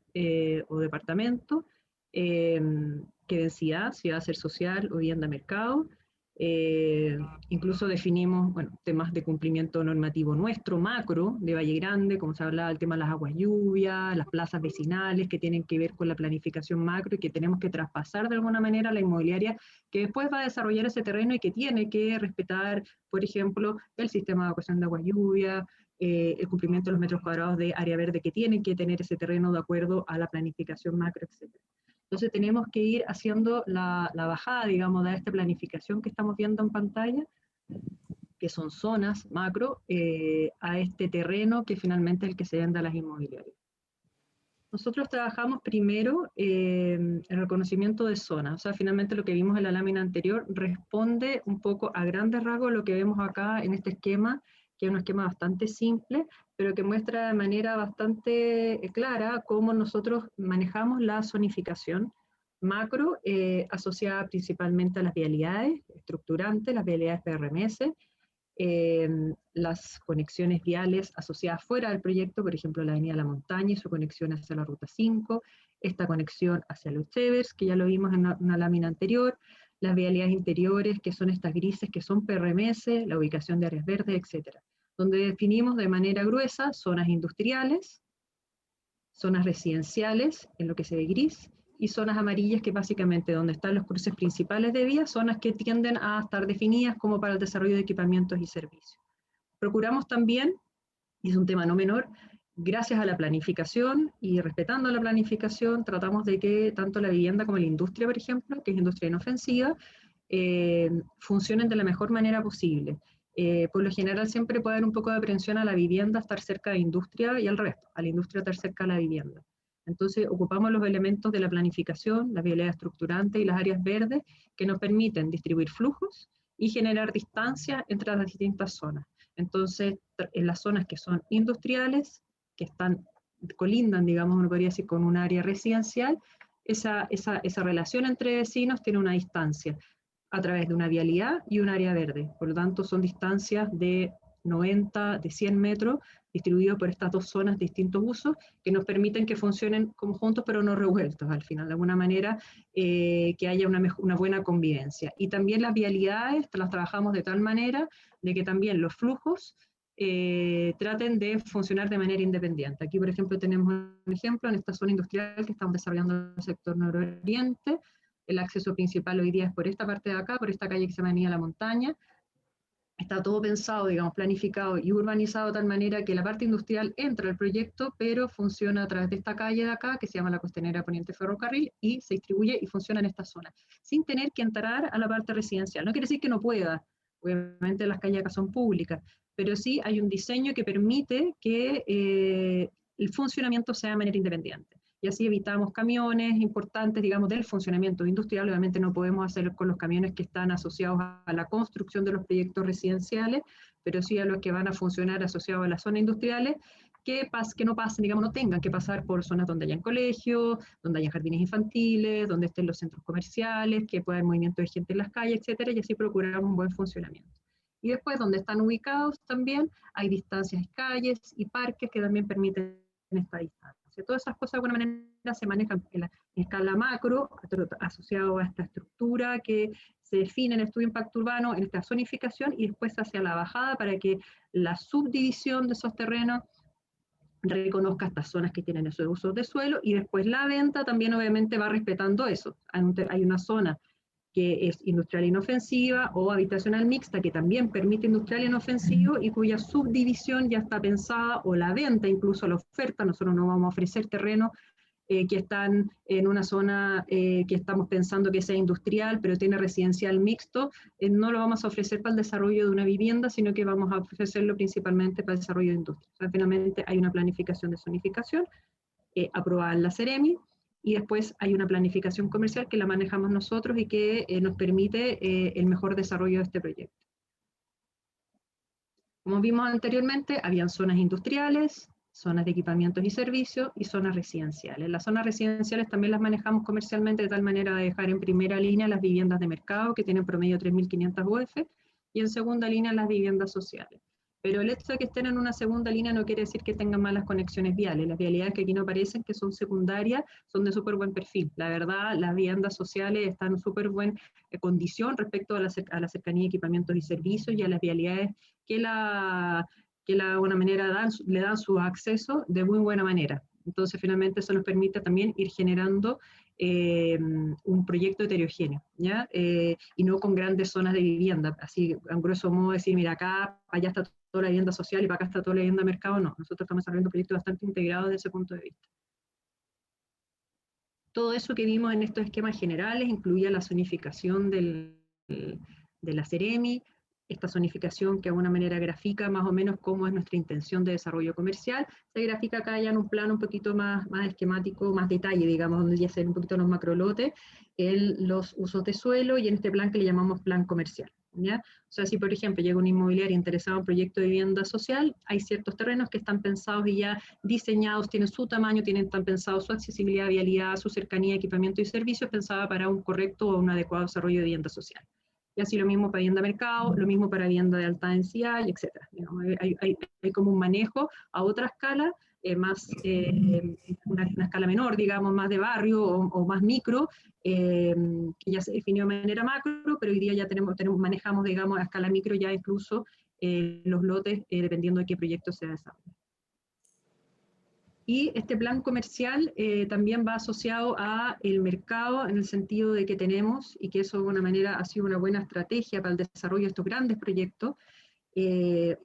Speaker 3: o departamento, qué densidad, si va a ser social o vivienda mercado. Incluso definimos temas de cumplimiento normativo nuestro, macro, de Valle Grande, como se hablaba del tema de las aguas lluvias, las plazas vecinales que tienen que ver con la planificación macro y que tenemos que traspasar de alguna manera a la inmobiliaria que después va a desarrollar ese terreno y que tiene que respetar, por ejemplo, el sistema de evacuación de aguas lluvias, el cumplimiento de los metros cuadrados de área verde que tienen que tener ese terreno de acuerdo a la planificación macro, etc. Entonces tenemos que ir haciendo la bajada, digamos, de esta planificación que estamos viendo en pantalla, que son zonas macro, a este terreno que finalmente es el que se vende a las inmobiliarias. Nosotros trabajamos primero el reconocimiento de zonas, o sea, finalmente lo que vimos en la lámina anterior responde un poco a grandes rasgos lo que vemos acá en este esquema, que es un esquema bastante simple, pero que muestra de manera bastante clara cómo nosotros manejamos la zonificación macro asociada principalmente a las vialidades estructurantes, las vialidades PRMS, las conexiones viales asociadas fuera del proyecto, por ejemplo la Avenida La Montaña y su conexión hacia la Ruta 5, esta conexión hacia los Chevers, que ya lo vimos en una lámina anterior, las vialidades interiores, que son estas grises, que son PRMS, la ubicación de áreas verdes, etc. Donde definimos de manera gruesa zonas industriales, zonas residenciales, en lo que se ve gris, y zonas amarillas, que básicamente donde están los cruces principales de vías, zonas que tienden a estar definidas como para el desarrollo de equipamientos y servicios. Procuramos también, y es un tema no menor, gracias a la planificación y respetando la planificación, tratamos de que tanto la vivienda como la industria, por ejemplo, que es industria inofensiva, funcionen de la mejor manera posible. Por lo general siempre puede haber un poco de aprensión a la vivienda estar cerca de industria y al revés, a la industria estar cerca de la vivienda. Entonces ocupamos los elementos de la planificación, la vialidad estructurante y las áreas verdes que nos permiten distribuir flujos y generar distancia entre las distintas zonas. Entonces, en las zonas que son industriales, que colindan, digamos, uno podría decir, con un área residencial, esa relación entre vecinos tiene una distancia a través de una vialidad y un área verde. Por lo tanto, son distancias de 90, de 100 metros, distribuidos por estas dos zonas de distintos usos, que nos permiten que funcionen como juntos, pero no revueltos al final, de alguna manera, que haya una buena convivencia. Y también las vialidades las trabajamos de tal manera de que también los flujos traten de funcionar de manera independiente. Aquí, por ejemplo, tenemos un ejemplo en esta zona industrial que estamos desarrollando en el sector nororiente. El acceso principal hoy día es por esta parte de acá, por esta calle que se llama Avenida La Montaña. Está todo pensado, digamos, planificado y urbanizado de tal manera que la parte industrial entra al proyecto, pero funciona a través de esta calle de acá, que se llama la Costanera Poniente Ferrocarril, y se distribuye y funciona en esta zona, sin tener que entrar a la parte residencial. No quiere decir que no pueda, obviamente las calles acá son públicas, pero sí hay un diseño que permite que el funcionamiento sea de manera independiente. Y así evitamos camiones importantes, digamos, del funcionamiento industrial. Obviamente no podemos hacerlo con los camiones que están asociados a la construcción de los proyectos residenciales, pero sí a los que van a funcionar asociados a las zonas industriales, que no pasen, digamos, no tengan que pasar por zonas donde hayan colegios, donde hayan jardines infantiles, donde estén los centros comerciales, que pueda haber movimiento de gente en las calles, etcétera, y así procuramos un buen funcionamiento. Y después, donde están ubicados también, hay distancias, calles y parques que también permiten esta distancia. Todas esas cosas de alguna manera se manejan en escala macro, asociado a esta estructura que se define en el estudio de impacto urbano, en esta zonificación, y después hacia la bajada para que la subdivisión de esos terrenos reconozca estas zonas que tienen esos usos de suelo, y después la venta también obviamente va respetando eso. Hay una zona que es industrial inofensiva o habitacional mixta, que también permite industrial inofensivo y cuya subdivisión ya está pensada, o la venta, incluso la oferta. Nosotros no vamos a ofrecer terrenos que están en una zona que estamos pensando que sea industrial, pero tiene residencial mixto, no lo vamos a ofrecer para el desarrollo de una vivienda, sino que vamos a ofrecerlo principalmente para el desarrollo de industria. O sea, finalmente hay una planificación de zonificación aprobada en la Ceremi, y después hay una planificación comercial que la manejamos nosotros y que nos permite el mejor desarrollo de este proyecto. Como vimos anteriormente, habían zonas industriales, zonas de equipamientos y servicios y zonas residenciales. Las zonas residenciales también las manejamos comercialmente de tal manera de dejar en primera línea las viviendas de mercado, que tienen promedio 3.500 UF, y en segunda línea las viviendas sociales. Pero el hecho de que estén en una segunda línea no quiere decir que tengan malas conexiones viales. Las vialidades que aquí no aparecen, que son secundarias, son de súper buen perfil. La verdad, las viviendas sociales están en súper buena condición respecto a la cercanía de equipamientos y servicios, y a las vialidades que de alguna manera le dan su acceso de muy buena manera. Entonces, finalmente, eso nos permite también ir generando un proyecto heterogéneo, ¿ya? Y no con grandes zonas de vivienda, así, a grueso modo, decir, mira, acá, allá está toda la vivienda social y para acá está toda la vivienda de mercado. No, nosotros estamos desarrollando proyectos bastante integrados desde ese punto de vista. Todo eso que vimos en estos esquemas generales incluía la zonificación de la Ceremi, esta zonificación que de alguna manera grafica más o menos cómo es nuestra intención de desarrollo comercial. Se grafica acá ya en un plano un poquito más esquemático, más detalle, digamos, donde ya se ven un poquito los macrolotes, los usos de suelo, y en este plan que le llamamos plan comercial, ¿ya? O sea, si por ejemplo llega una inmobiliaria interesada en un proyecto de vivienda social, hay ciertos terrenos que están pensados y ya diseñados, tienen su tamaño, están pensados su accesibilidad, vialidad, su cercanía, equipamiento y servicios, pensada para un correcto o un adecuado desarrollo de vivienda social. Y así lo mismo para vivienda de mercado, lo mismo para vivienda de alta densidad, etc. Hay como un manejo a otra escala, una escala menor, digamos, más de barrio o más micro, que ya se definió de manera macro, pero hoy día ya manejamos, digamos, a escala micro ya incluso los lotes, dependiendo de qué proyecto se desarrolle. Y este plan comercial también va asociado a el mercado, en el sentido de que tenemos, y que eso de alguna manera ha sido una buena estrategia para el desarrollo de estos grandes proyectos,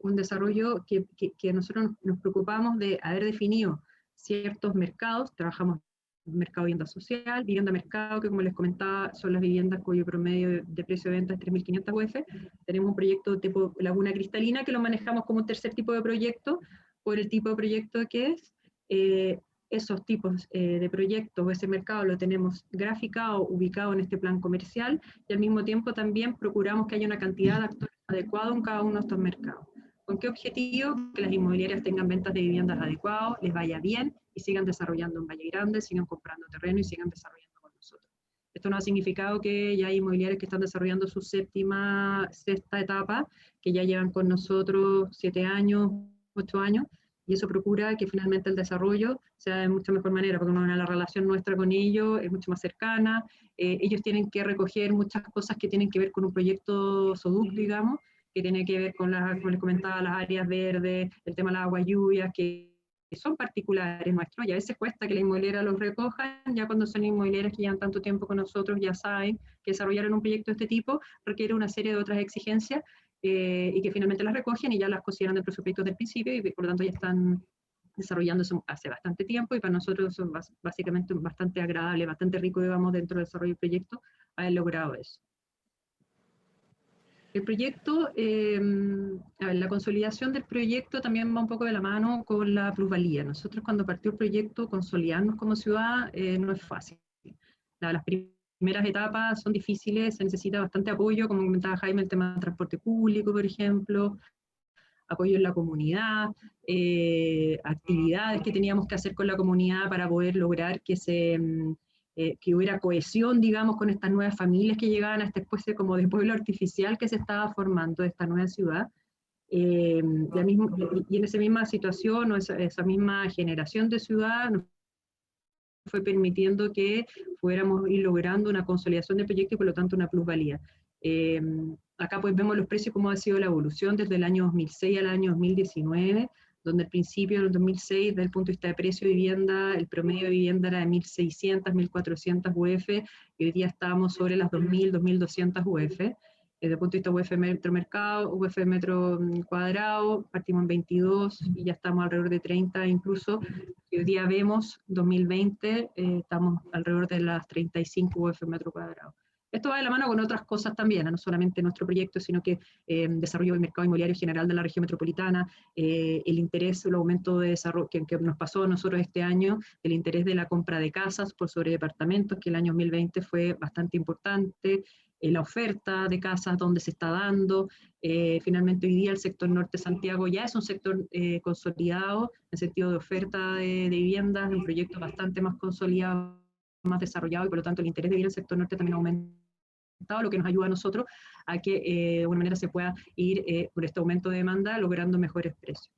Speaker 3: un desarrollo que nosotros nos preocupamos de haber definido ciertos mercados. Trabajamos mercado de vivienda social, vivienda mercado, que como les comentaba, son las viviendas cuyo promedio de precio de venta es 3.500 UF. Tenemos un proyecto tipo Laguna Cristalina, que lo manejamos como un tercer tipo de proyecto, por el tipo de proyecto que es. Esos tipos de proyectos o ese mercado lo tenemos graficado, ubicado en este plan comercial, y al mismo tiempo también procuramos que haya una cantidad de actores adecuados en cada uno de estos mercados. ¿Con qué objetivo? Que las inmobiliarias tengan ventas de viviendas adecuadas, les vaya bien y sigan desarrollando en Valle Grande, sigan comprando terreno y sigan desarrollando con nosotros. Esto no ha significado que ya hay inmobiliarias que están desarrollando su sexta etapa, que ya llevan con nosotros 7 años, 8 años, y eso procura que finalmente el desarrollo sea de mucha mejor manera, porque la relación nuestra con ellos es mucho más cercana. Ellos tienen que recoger muchas cosas que tienen que ver con un proyecto SODUC, digamos, que tiene que ver con, como les comentaba, las áreas verdes, el tema de las aguas lluvias, que son particulares nuestros, y a veces cuesta que la inmobiliaria los recojan. Ya cuando son inmobiliarias que llevan tanto tiempo con nosotros, ya saben que desarrollar un proyecto de este tipo requiere una serie de otras exigencias, y que finalmente las recogen y ya las consideran dentro de su proyecto del principio, y por lo tanto ya están desarrollándose hace bastante tiempo, y para nosotros son básicamente bastante agradable, bastante rico, digamos, dentro del desarrollo del proyecto, haber logrado eso. El proyecto, la consolidación del proyecto también va un poco de la mano con la plusvalía. Nosotros cuando partió el proyecto, consolidarnos como ciudad no es fácil. Las primeras etapas son difíciles, se necesita bastante apoyo, como comentaba Jaime, el tema del transporte público, por ejemplo, apoyo en la comunidad, actividades que teníamos que hacer con la comunidad para poder lograr que que hubiera cohesión, digamos, con estas nuevas familias que llegaban a esta especie como de pueblo artificial que se estaba formando de esta nueva ciudad. Y en esa misma situación o esa misma generación de ciudad nos fue permitiendo que fuéramos ir logrando una consolidación del proyecto y por lo tanto una plusvalía. Acá pues vemos los precios, cómo ha sido la evolución desde el año 2006 al año 2019, donde al principio, en el 2006, desde el punto de vista de precio de vivienda, el promedio de vivienda era de 1.600, 1.400 UF, y hoy día estamos sobre las 2.000, 2.200 UF. Desde el punto de vista UF metro mercado, UF metro cuadrado, partimos en 22 y ya estamos alrededor de 30 incluso. Y hoy día vemos, 2020, estamos alrededor de las 35 UF metro cuadrado. Esto va de la mano con otras cosas también, no solamente nuestro proyecto, sino que desarrollo del mercado inmobiliario general de la región metropolitana, el interés, el aumento de desarrollo que nos pasó a nosotros este año, el interés de la compra de casas por sobre departamentos, que el año 2020 fue bastante importante, la oferta de casas donde se está dando. Finalmente hoy día el sector norte de Santiago ya es un sector consolidado en sentido de oferta de viviendas, un proyecto bastante más consolidado, más desarrollado, y por lo tanto el interés de vivir en el sector norte también ha aumentado, lo que nos ayuda a nosotros a que de alguna manera se pueda ir por este aumento de demanda logrando mejores precios.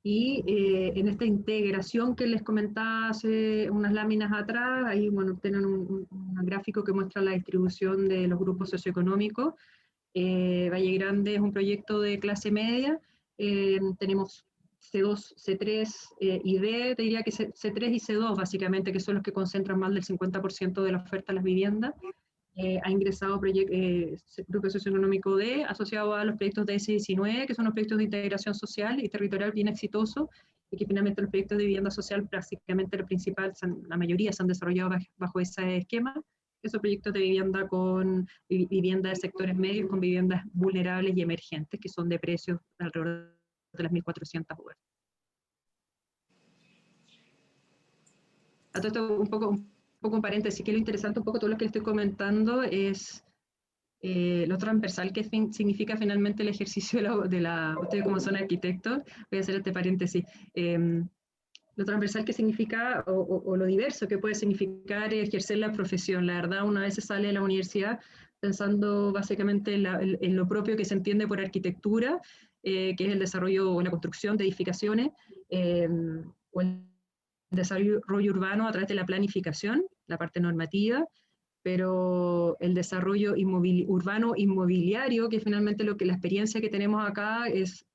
Speaker 3: Y en esta integración que les comentaba hace unas láminas atrás, ahí bueno, tienen un gráfico que muestra la distribución de los grupos socioeconómicos. Valle Grande es un proyecto de clase media, tenemos C2, C3 y D, te diría que C3 y C2 básicamente, que son los que concentran más del 50% de la oferta de las viviendas. Ha ingresado grupo socioeconómico D, asociado a los proyectos de S19, que son los proyectos de integración social y territorial bien exitosos, y que finalmente los proyectos de vivienda social prácticamente la mayoría se han desarrollado bajo ese esquema. Esos proyectos de vivienda con vivienda de sectores medios, con viviendas vulnerables y emergentes, que son de precios alrededor de las 1.400 UF. A todo esto, un poco un paréntesis, que lo interesante un poco todo lo que les estoy comentando es lo transversal que significa finalmente el ejercicio ustedes como son arquitectos, voy a hacer este paréntesis, lo transversal que significa o lo diverso que puede significar ejercer la profesión. La verdad, una vez se sale de la universidad pensando básicamente en lo propio que se entiende por arquitectura, que es el desarrollo o la construcción de edificaciones, o el desarrollo urbano a través de la planificación, la parte normativa, pero el desarrollo urbano inmobiliario, que finalmente la experiencia que tenemos acá es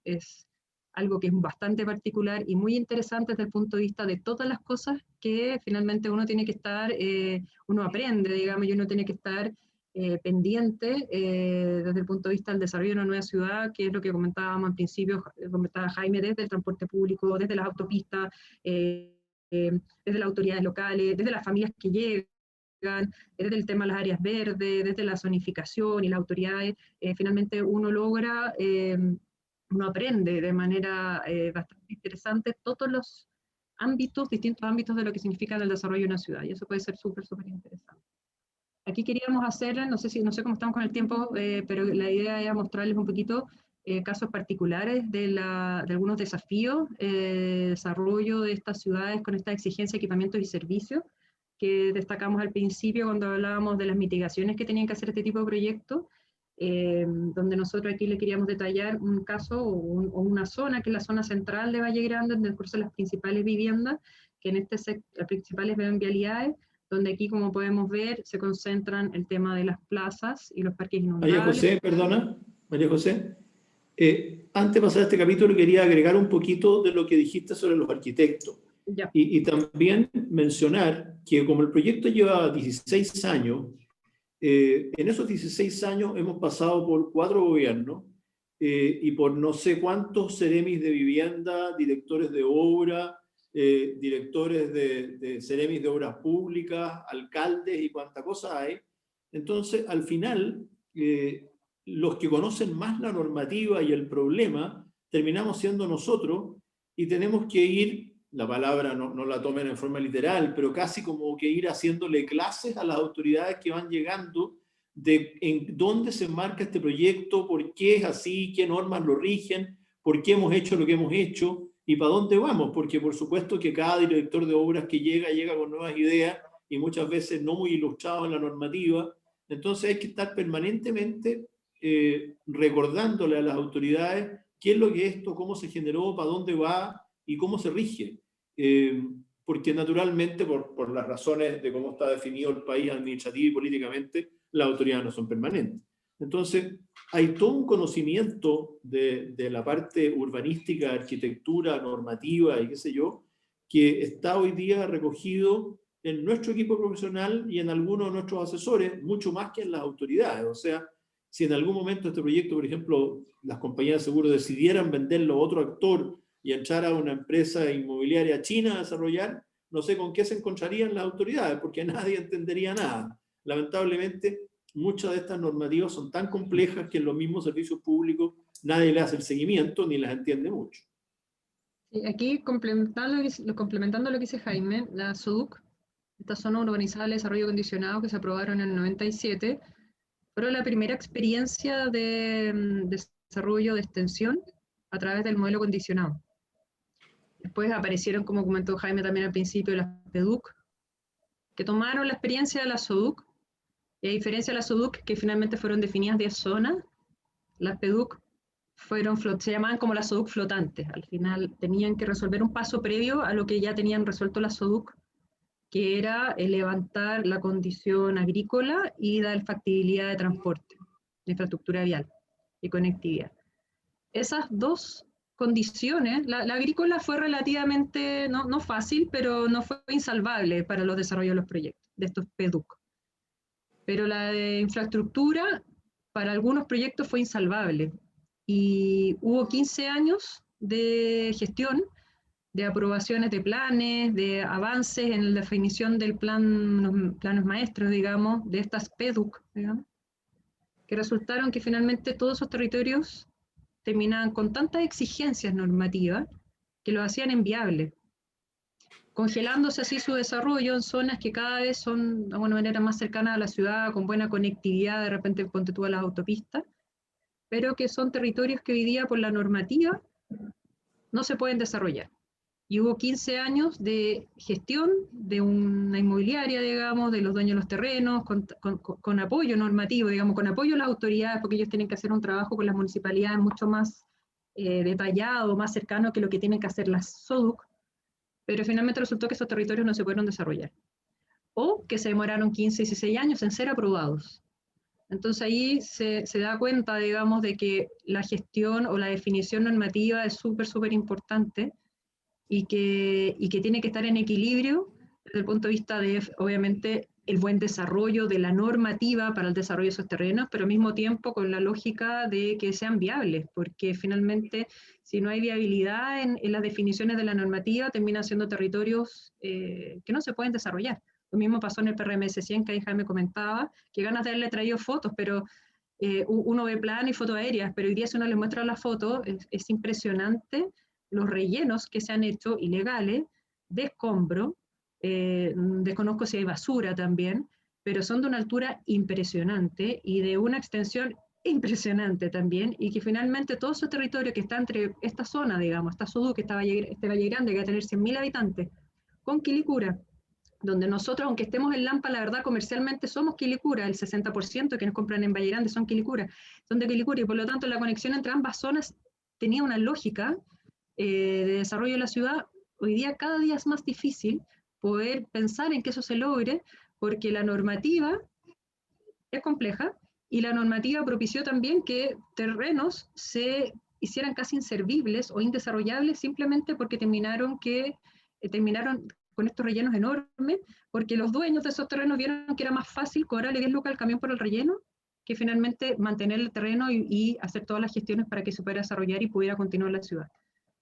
Speaker 3: algo que es bastante particular y muy interesante desde el punto de vista de todas las cosas que finalmente uno tiene que estar, uno aprende, digamos, y uno tiene que estar pendiente desde el punto de vista del desarrollo de una nueva ciudad, que es lo que comentábamos al principio, comentaba Jaime, desde el transporte público, desde las autopistas, desde las autoridades locales, desde las familias que llegan, desde el tema de las áreas verdes, desde la zonificación y las autoridades. Finalmente uno logra, uno aprende de manera bastante interesante todos los ámbitos, distintos ámbitos de lo que significa el desarrollo de una ciudad, y eso puede ser súper interesante. Aquí queríamos hacer, no sé cómo estamos con el tiempo, pero la idea era mostrarles un poquito casos particulares de algunos desafíos, desarrollo de estas ciudades con esta exigencia de equipamientos y servicios, que destacamos al principio cuando hablábamos de las mitigaciones que tenían que hacer este tipo de proyectos, donde nosotros aquí le queríamos detallar un caso o una zona, que es la zona central de Valle Grande, donde cursan las principales viviendas, que en las principales vialidades, donde aquí, como podemos ver, se concentran el tema de las plazas y los parques inundables.
Speaker 2: María José, perdona, María José. Antes de pasar a este capítulo, quería agregar un poquito de lo que dijiste sobre los arquitectos. Y también mencionar que como el proyecto lleva 16 años, en esos 16 años hemos pasado por 4 gobiernos y por no sé cuántos seremis de vivienda, directores de obra, directores de seremis de obras públicas, alcaldes y cuánta cosa hay. Entonces, al final, los que conocen más la normativa y el problema, terminamos siendo nosotros y tenemos que ir, la palabra no la tomen en forma literal, pero casi como que ir haciéndole clases a las autoridades que van llegando de en dónde se enmarca este proyecto, por qué es así, qué normas lo rigen, por qué hemos hecho lo que hemos hecho y para dónde vamos, porque por supuesto que cada director de obras que llega con nuevas ideas y muchas veces no muy ilustrado en la normativa. Entonces hay que estar permanentemente recordándole a las autoridades qué es lo que es esto, cómo se generó, para dónde va y cómo se rige. Porque naturalmente, por las razones de cómo está definido el país administrativo y políticamente, las autoridades no son permanentes. Entonces, hay todo un conocimiento de la parte urbanística, arquitectura, normativa y qué sé yo, que está hoy día recogido en nuestro equipo profesional y en algunos de nuestros asesores, mucho más que en las autoridades. O sea, si en algún momento este proyecto, por ejemplo, las compañías de seguro decidieran venderlo a otro actor y entrar a una empresa inmobiliaria china a desarrollar, no sé con qué se encontrarían las autoridades, porque nadie entendería nada. Lamentablemente, muchas de estas normativas son tan complejas que en los mismos servicios públicos nadie le hace el seguimiento ni las entiende mucho.
Speaker 3: Aquí, complementando lo que dice Jaime, la SODUC, esta zona urbanizada de desarrollo condicionado que se aprobaron en el 97, fueron la primera experiencia de desarrollo de extensión a través del modelo condicionado. Después aparecieron, como comentó Jaime también al principio, las PEDUC, que tomaron la experiencia de la SODUC, y a diferencia de la SODUC, que finalmente fueron definidas 10 zonas, las PEDUC se llamaban como las SODUC flotantes. Al final tenían que resolver un paso previo a lo que ya tenían resuelto las SODUC, que era levantar la condición agrícola y dar factibilidad de transporte, de infraestructura vial y conectividad. Esas dos condiciones, la agrícola fue relativamente, no fácil, pero no fue insalvable para los desarrollos de los proyectos, de estos PEDUC. Pero la de infraestructura, para algunos proyectos fue insalvable. Y hubo 15 años de gestión, de aprobaciones de planes, de avances en la definición del plan, los planos maestros, digamos, de estas PEDUC, digamos, que resultaron que finalmente todos esos territorios terminaban con tantas exigencias normativas que lo hacían inviable, congelándose así su desarrollo en zonas que cada vez son de alguna manera más cercanas a la ciudad, con buena conectividad, de repente ponte tú a las autopistas, pero que son territorios que hoy día por la normativa no se pueden desarrollar. Y hubo 15 años de gestión de una inmobiliaria, digamos, de los dueños de los terrenos, con apoyo normativo, digamos, con apoyo a las autoridades, porque ellos tienen que hacer un trabajo con las municipalidades mucho más detallado, más cercano que lo que tienen que hacer las SODUC, pero finalmente resultó que esos territorios no se pudieron desarrollar, o que se demoraron 15, 16 años en ser aprobados. Entonces ahí se da cuenta, digamos, de que la gestión o la definición normativa es súper importante y que tiene que estar en equilibrio desde el punto de vista de, obviamente, el buen desarrollo de la normativa para el desarrollo de esos terrenos, pero al mismo tiempo con la lógica de que sean viables, porque finalmente si no hay viabilidad en las definiciones de la normativa, terminan siendo territorios que no se pueden desarrollar. Lo mismo pasó en el PRMS 100, que ahí Jaime comentaba, que ganas de haberle traído fotos, pero uno ve plano y fotos aéreas, pero hoy día si uno le muestra la foto, es impresionante los rellenos que se han hecho ilegales de escombro. Desconozco si hay basura también, pero son de una altura impresionante y de una extensión impresionante también, y que finalmente todo ese territorio que está entre esta zona, digamos, esta Sudú, que está este Valle Grande, que va a tener 100.000 habitantes, con Quilicura, donde nosotros, aunque estemos en Lampa, la verdad, comercialmente somos Quilicura, el 60% que nos compran en Valle Grande son Quilicura, son de Quilicura, y por lo tanto la conexión entre ambas zonas tenía una lógica de desarrollo de la ciudad. Hoy día cada día es más difícil poder pensar en que eso se logre, porque la normativa es compleja y la normativa propició también que terrenos se hicieran casi inservibles o indesarrollables simplemente porque terminaron con estos rellenos enormes, porque los dueños de esos terrenos vieron que era más fácil cobrarle 10 lucas al camión por el relleno que finalmente mantener el terreno y hacer todas las gestiones para que se pudiera desarrollar y pudiera continuar la ciudad.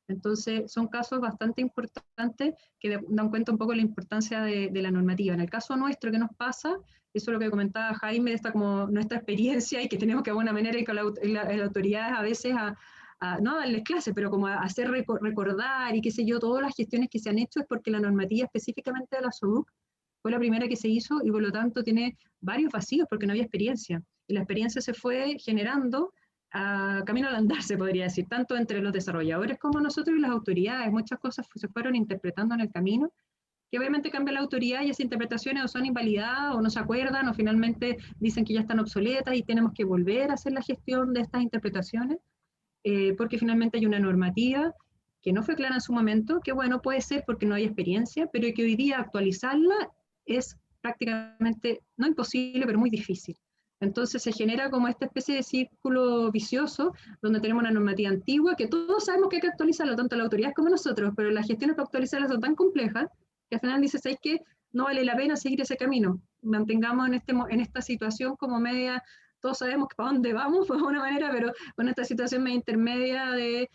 Speaker 3: Entonces, son casos bastante importantes que dan cuenta un poco de la importancia de la normativa. En el caso nuestro, ¿qué nos pasa? Eso es lo que comentaba Jaime, de esta como nuestra experiencia y que tenemos que de alguna manera ir con las autoridades a veces no a darles clases, pero como a hacer recordar y qué sé yo, todas las gestiones que se han hecho es porque la normativa específicamente de la SODUC fue la primera que se hizo y por lo tanto tiene varios vacíos porque no había experiencia. Y la experiencia se fue generando camino al andar, se podría decir, tanto entre los desarrolladores como nosotros y las autoridades. Muchas cosas se fueron interpretando en el camino, que obviamente cambia la autoridad y esas interpretaciones o son invalidadas o no se acuerdan o finalmente dicen que ya están obsoletas y tenemos que volver a hacer la gestión de estas interpretaciones, porque finalmente hay una normativa que no fue clara en su momento, que bueno, puede ser porque no hay experiencia, pero que hoy día actualizarla es prácticamente, no imposible, pero muy difícil. Entonces se genera como esta especie de círculo vicioso donde tenemos una normativa antigua que todos sabemos que hay que actualizarla, tanto las autoridades como nosotros, pero las gestiones para actualizarla son tan complejas que al final dices, ¿sabes qué? No vale la pena seguir ese camino. Mantengamos en esta situación como media, todos sabemos para dónde vamos de alguna manera, pero con esta situación media intermedia de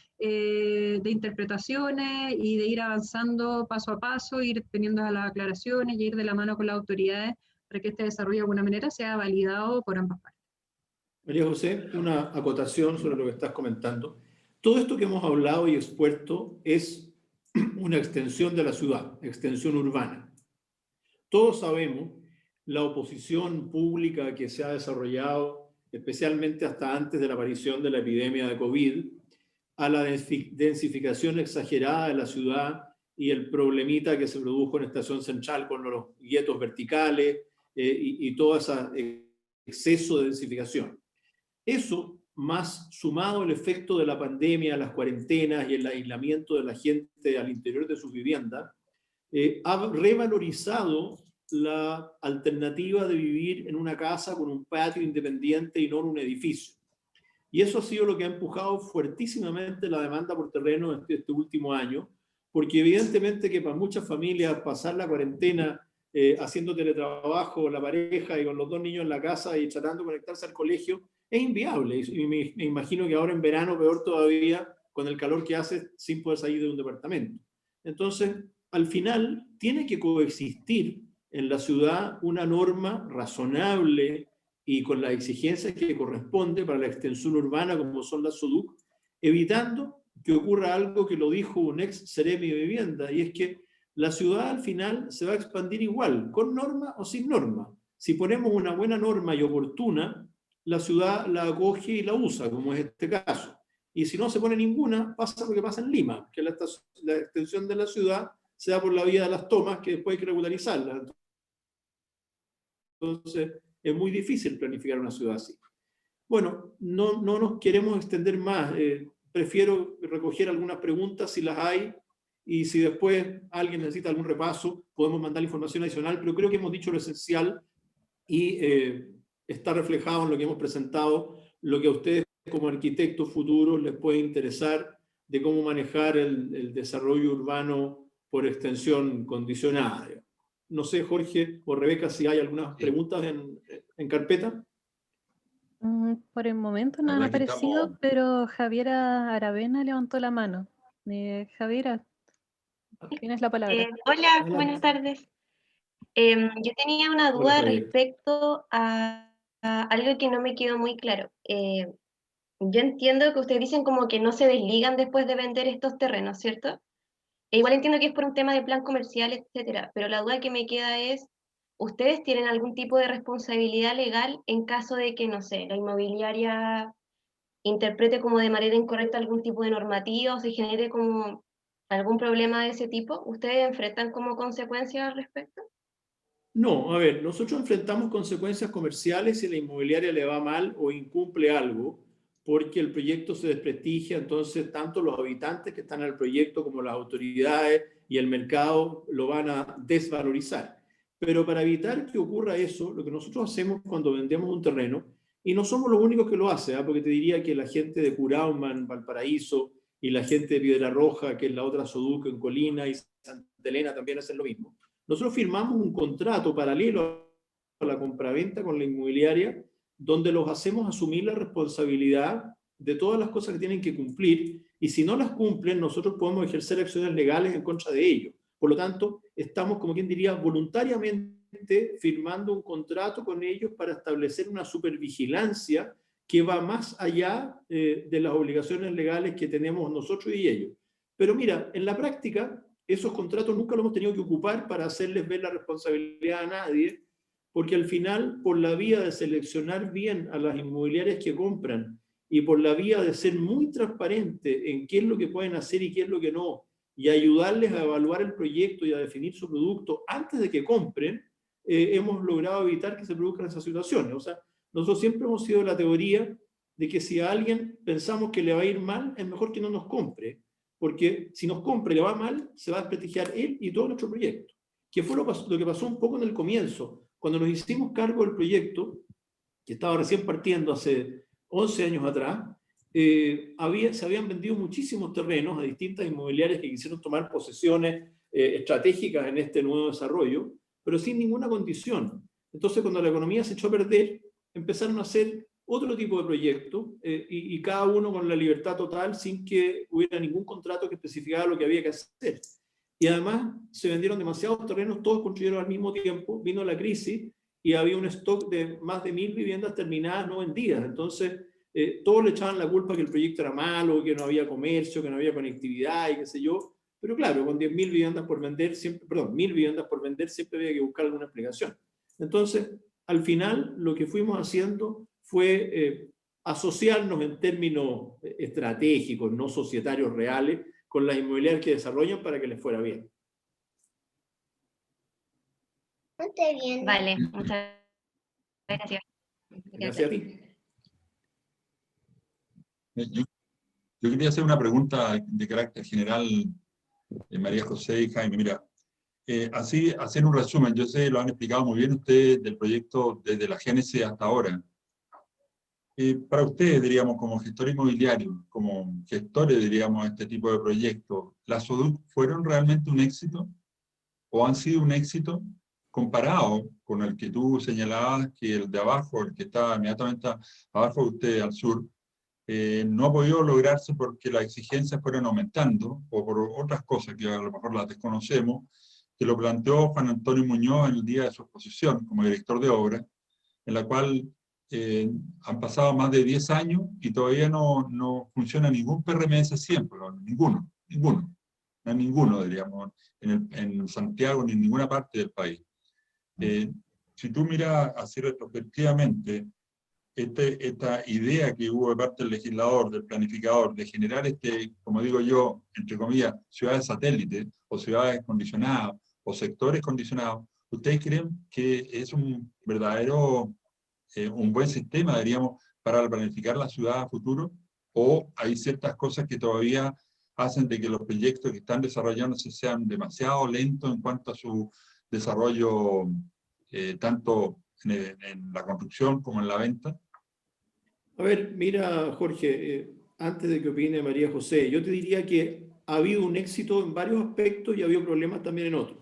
Speaker 3: interpretaciones y de ir avanzando paso a paso, ir teniendo las aclaraciones y ir de la mano con las autoridades para que este desarrollo de alguna manera sea validado por ambas partes.
Speaker 2: María José, una acotación sobre lo que estás comentando. Todo esto que hemos hablado y expuesto es una extensión de la ciudad, extensión urbana. Todos sabemos la oposición pública que se ha desarrollado, especialmente hasta antes de la aparición de la epidemia de COVID, a la densificación exagerada de la ciudad y el problemita que se produjo en Estación Central con los guetos verticales y todo ese exceso de densificación. Eso, más sumado el efecto de la pandemia, las cuarentenas y el aislamiento de la gente al interior de sus viviendas, ha revalorizado la alternativa de vivir en una casa con un patio independiente y no en un edificio. Y eso ha sido lo que ha empujado fuertísimamente la demanda por terreno este último año, porque evidentemente que para muchas familias pasar la cuarentena haciendo teletrabajo, la pareja y con los dos niños en la casa y tratando de conectarse al colegio es inviable. Y me imagino que ahora en verano peor todavía con el calor que hace sin poder salir de un departamento. Entonces, al final tiene que coexistir en la ciudad una norma razonable y con las exigencias que corresponde para la extensión urbana como son las SODUC, evitando que ocurra algo que lo dijo un ex Seremi de Vivienda, y es que la ciudad al final se va a expandir igual, con norma o sin norma. Si ponemos una buena norma y oportuna, la ciudad la acoge y la usa, como es este caso. Y si no se pone ninguna, pasa lo que pasa en Lima, que la extensión de la ciudad se da por la vía de las tomas, que después hay que regularizarlas. Entonces, es muy difícil planificar una ciudad así. Bueno, no nos queremos extender más. Prefiero recoger algunas preguntas si las hay, y si después alguien necesita algún repaso, podemos mandar información adicional, pero creo que hemos dicho lo esencial y está reflejado en lo que hemos presentado, lo que a ustedes como arquitectos futuros les puede interesar de cómo manejar el desarrollo urbano por extensión condicionada. No sé, Jorge o Rebeca, si hay algunas preguntas en carpeta.
Speaker 4: Por el momento
Speaker 1: La
Speaker 4: no han
Speaker 1: verdad que
Speaker 4: aparecido,
Speaker 1: estamos...
Speaker 4: pero Javiera Aravena levantó la mano. Javiera, tienes la palabra.
Speaker 5: Hola,
Speaker 2: Adelante.
Speaker 5: buenas tardes. Yo tenía una
Speaker 2: Hola,
Speaker 5: duda
Speaker 2: Javier.
Speaker 5: respecto a algo que no me quedó muy claro. Yo entiendo que ustedes dicen como que no se desligan después de vender estos terrenos, ¿cierto? E igual entiendo que es por un tema de plan comercial, etcétera, pero la duda que me queda es, ¿ustedes tienen algún tipo de responsabilidad legal en caso de que, no sé, la inmobiliaria interprete como de manera incorrecta algún tipo de normativa o se genere como algún problema de ese tipo? ¿Ustedes enfrentan como consecuencias al respecto?
Speaker 2: No, a ver, nosotros enfrentamos consecuencias comerciales si la inmobiliaria le va mal o incumple algo, porque el proyecto se desprestigia, entonces tanto los habitantes que están en el proyecto como las autoridades y el mercado lo van a desvalorizar. Pero para evitar que ocurra eso, lo que nosotros hacemos cuando vendemos un terreno, y no somos los únicos que lo hacen, porque te diría que la gente de Curauman, Valparaíso, y la gente de Piedra Roja, que es la otra Soduco en Colina, y Santa Elena también hacen lo mismo. Nosotros firmamos un contrato paralelo a la compraventa con la inmobiliaria, donde los hacemos asumir la responsabilidad de todas las cosas que tienen que cumplir, y si no las cumplen, nosotros podemos ejercer acciones legales en contra de ellos. Por lo tanto, estamos, como quien diría, voluntariamente firmando un contrato con ellos para establecer una supervigilancia que va más allá de las obligaciones legales que tenemos nosotros y ellos. Pero mira, en la práctica, esos contratos nunca los hemos tenido que ocupar para hacerles ver la responsabilidad a nadie, porque al final, por la vía de seleccionar bien a las inmobiliarias que compran y por la vía de ser muy transparente en qué es lo que pueden hacer y qué es lo que no, y ayudarles a evaluar el proyecto y a definir su producto antes de que compren, hemos logrado evitar que se produzcan esas situaciones. O sea, nosotros siempre hemos sido de la teoría de que si a alguien pensamos que le va a ir mal, es mejor que no nos compre, porque si nos compra y le va mal, se va a desprestigiar él y todo nuestro proyecto. Que fue lo que pasó un poco en el comienzo, cuando nos hicimos cargo del proyecto, que estaba recién partiendo hace 11 años atrás, se habían vendido muchísimos terrenos a distintas inmobiliarias que quisieron tomar posesiones estratégicas en este nuevo desarrollo, pero sin ninguna condición. Entonces, cuando la economía se echó a perder, empezaron a hacer otro tipo de proyectos y cada uno con la libertad total sin que hubiera ningún contrato que especificara lo que había que hacer. Y además se vendieron demasiados terrenos, todos construyeron al mismo tiempo, vino la crisis y había un stock de más de 1000 viviendas terminadas no vendidas. Entonces, todos le echaban la culpa que el proyecto era malo, que no había comercio, que no había conectividad y qué sé yo. Pero claro, con 10.000 viviendas por vender, siempre, perdón, 1000 viviendas por vender, siempre había que buscar alguna explicación. Entonces, al final, lo que fuimos haciendo fue asociarnos en términos estratégicos, no societarios reales, con las inmobiliarias que desarrollan para que les fuera bien.
Speaker 5: Vale, muchas gracias.
Speaker 2: Gracias a ti.
Speaker 1: Yo quería hacer una pregunta de carácter general, María José y Jaime. Mira, así, hacer un resumen. Yo sé, lo han explicado muy bien ustedes del proyecto desde la génesis hasta ahora. Para ustedes, diríamos, como gestor inmobiliario, como gestores, diríamos, de este tipo de proyectos, ¿las SODUC fueron realmente un éxito? ¿O han sido un éxito comparado con el que tú señalabas, que el de abajo, el que está inmediatamente abajo de usted, al sur, no ha podido lograrse porque las exigencias fueron aumentando o por otras cosas que a lo mejor las desconocemos, que lo planteó Juan Antonio Muñoz en el día de su exposición como director de obra, en la cual han pasado más de 10 años y todavía no funciona ningún PRMS 100, pero ninguno, no hay ninguno, diríamos, en Santiago ni en ninguna parte del país. Si tú miras así retrospectivamente, esta idea que hubo de parte del legislador, del planificador, de generar como digo yo, entre comillas, ciudades satélites, o ciudades condicionadas, o sectores condicionados, ¿ustedes creen que es un verdadero, un buen sistema, diríamos, para planificar la ciudad a futuro? ¿O hay ciertas cosas que todavía hacen de que los proyectos que están desarrollándose sean demasiado lentos en cuanto a su desarrollo, tanto en la construcción como en la venta?
Speaker 2: A ver, mira, Jorge, antes de que opine María José, yo te diría que ha habido un éxito en varios aspectos y ha habido problemas también en otros.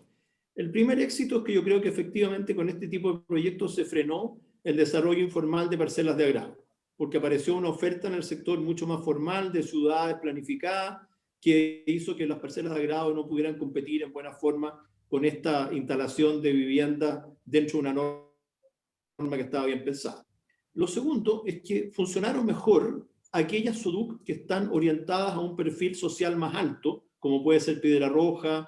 Speaker 2: El primer éxito es que yo creo que efectivamente con este tipo de proyectos se frenó el desarrollo informal de parcelas de agrado, porque apareció una oferta en el sector mucho más formal de ciudades planificadas que hizo que las parcelas de agrado no pudieran competir en buena forma con esta instalación de vivienda dentro de una norma que estaba bien pensada. Lo segundo es que funcionaron mejor aquellas SODUC que están orientadas a un perfil social más alto, como puede ser Piedra Roja,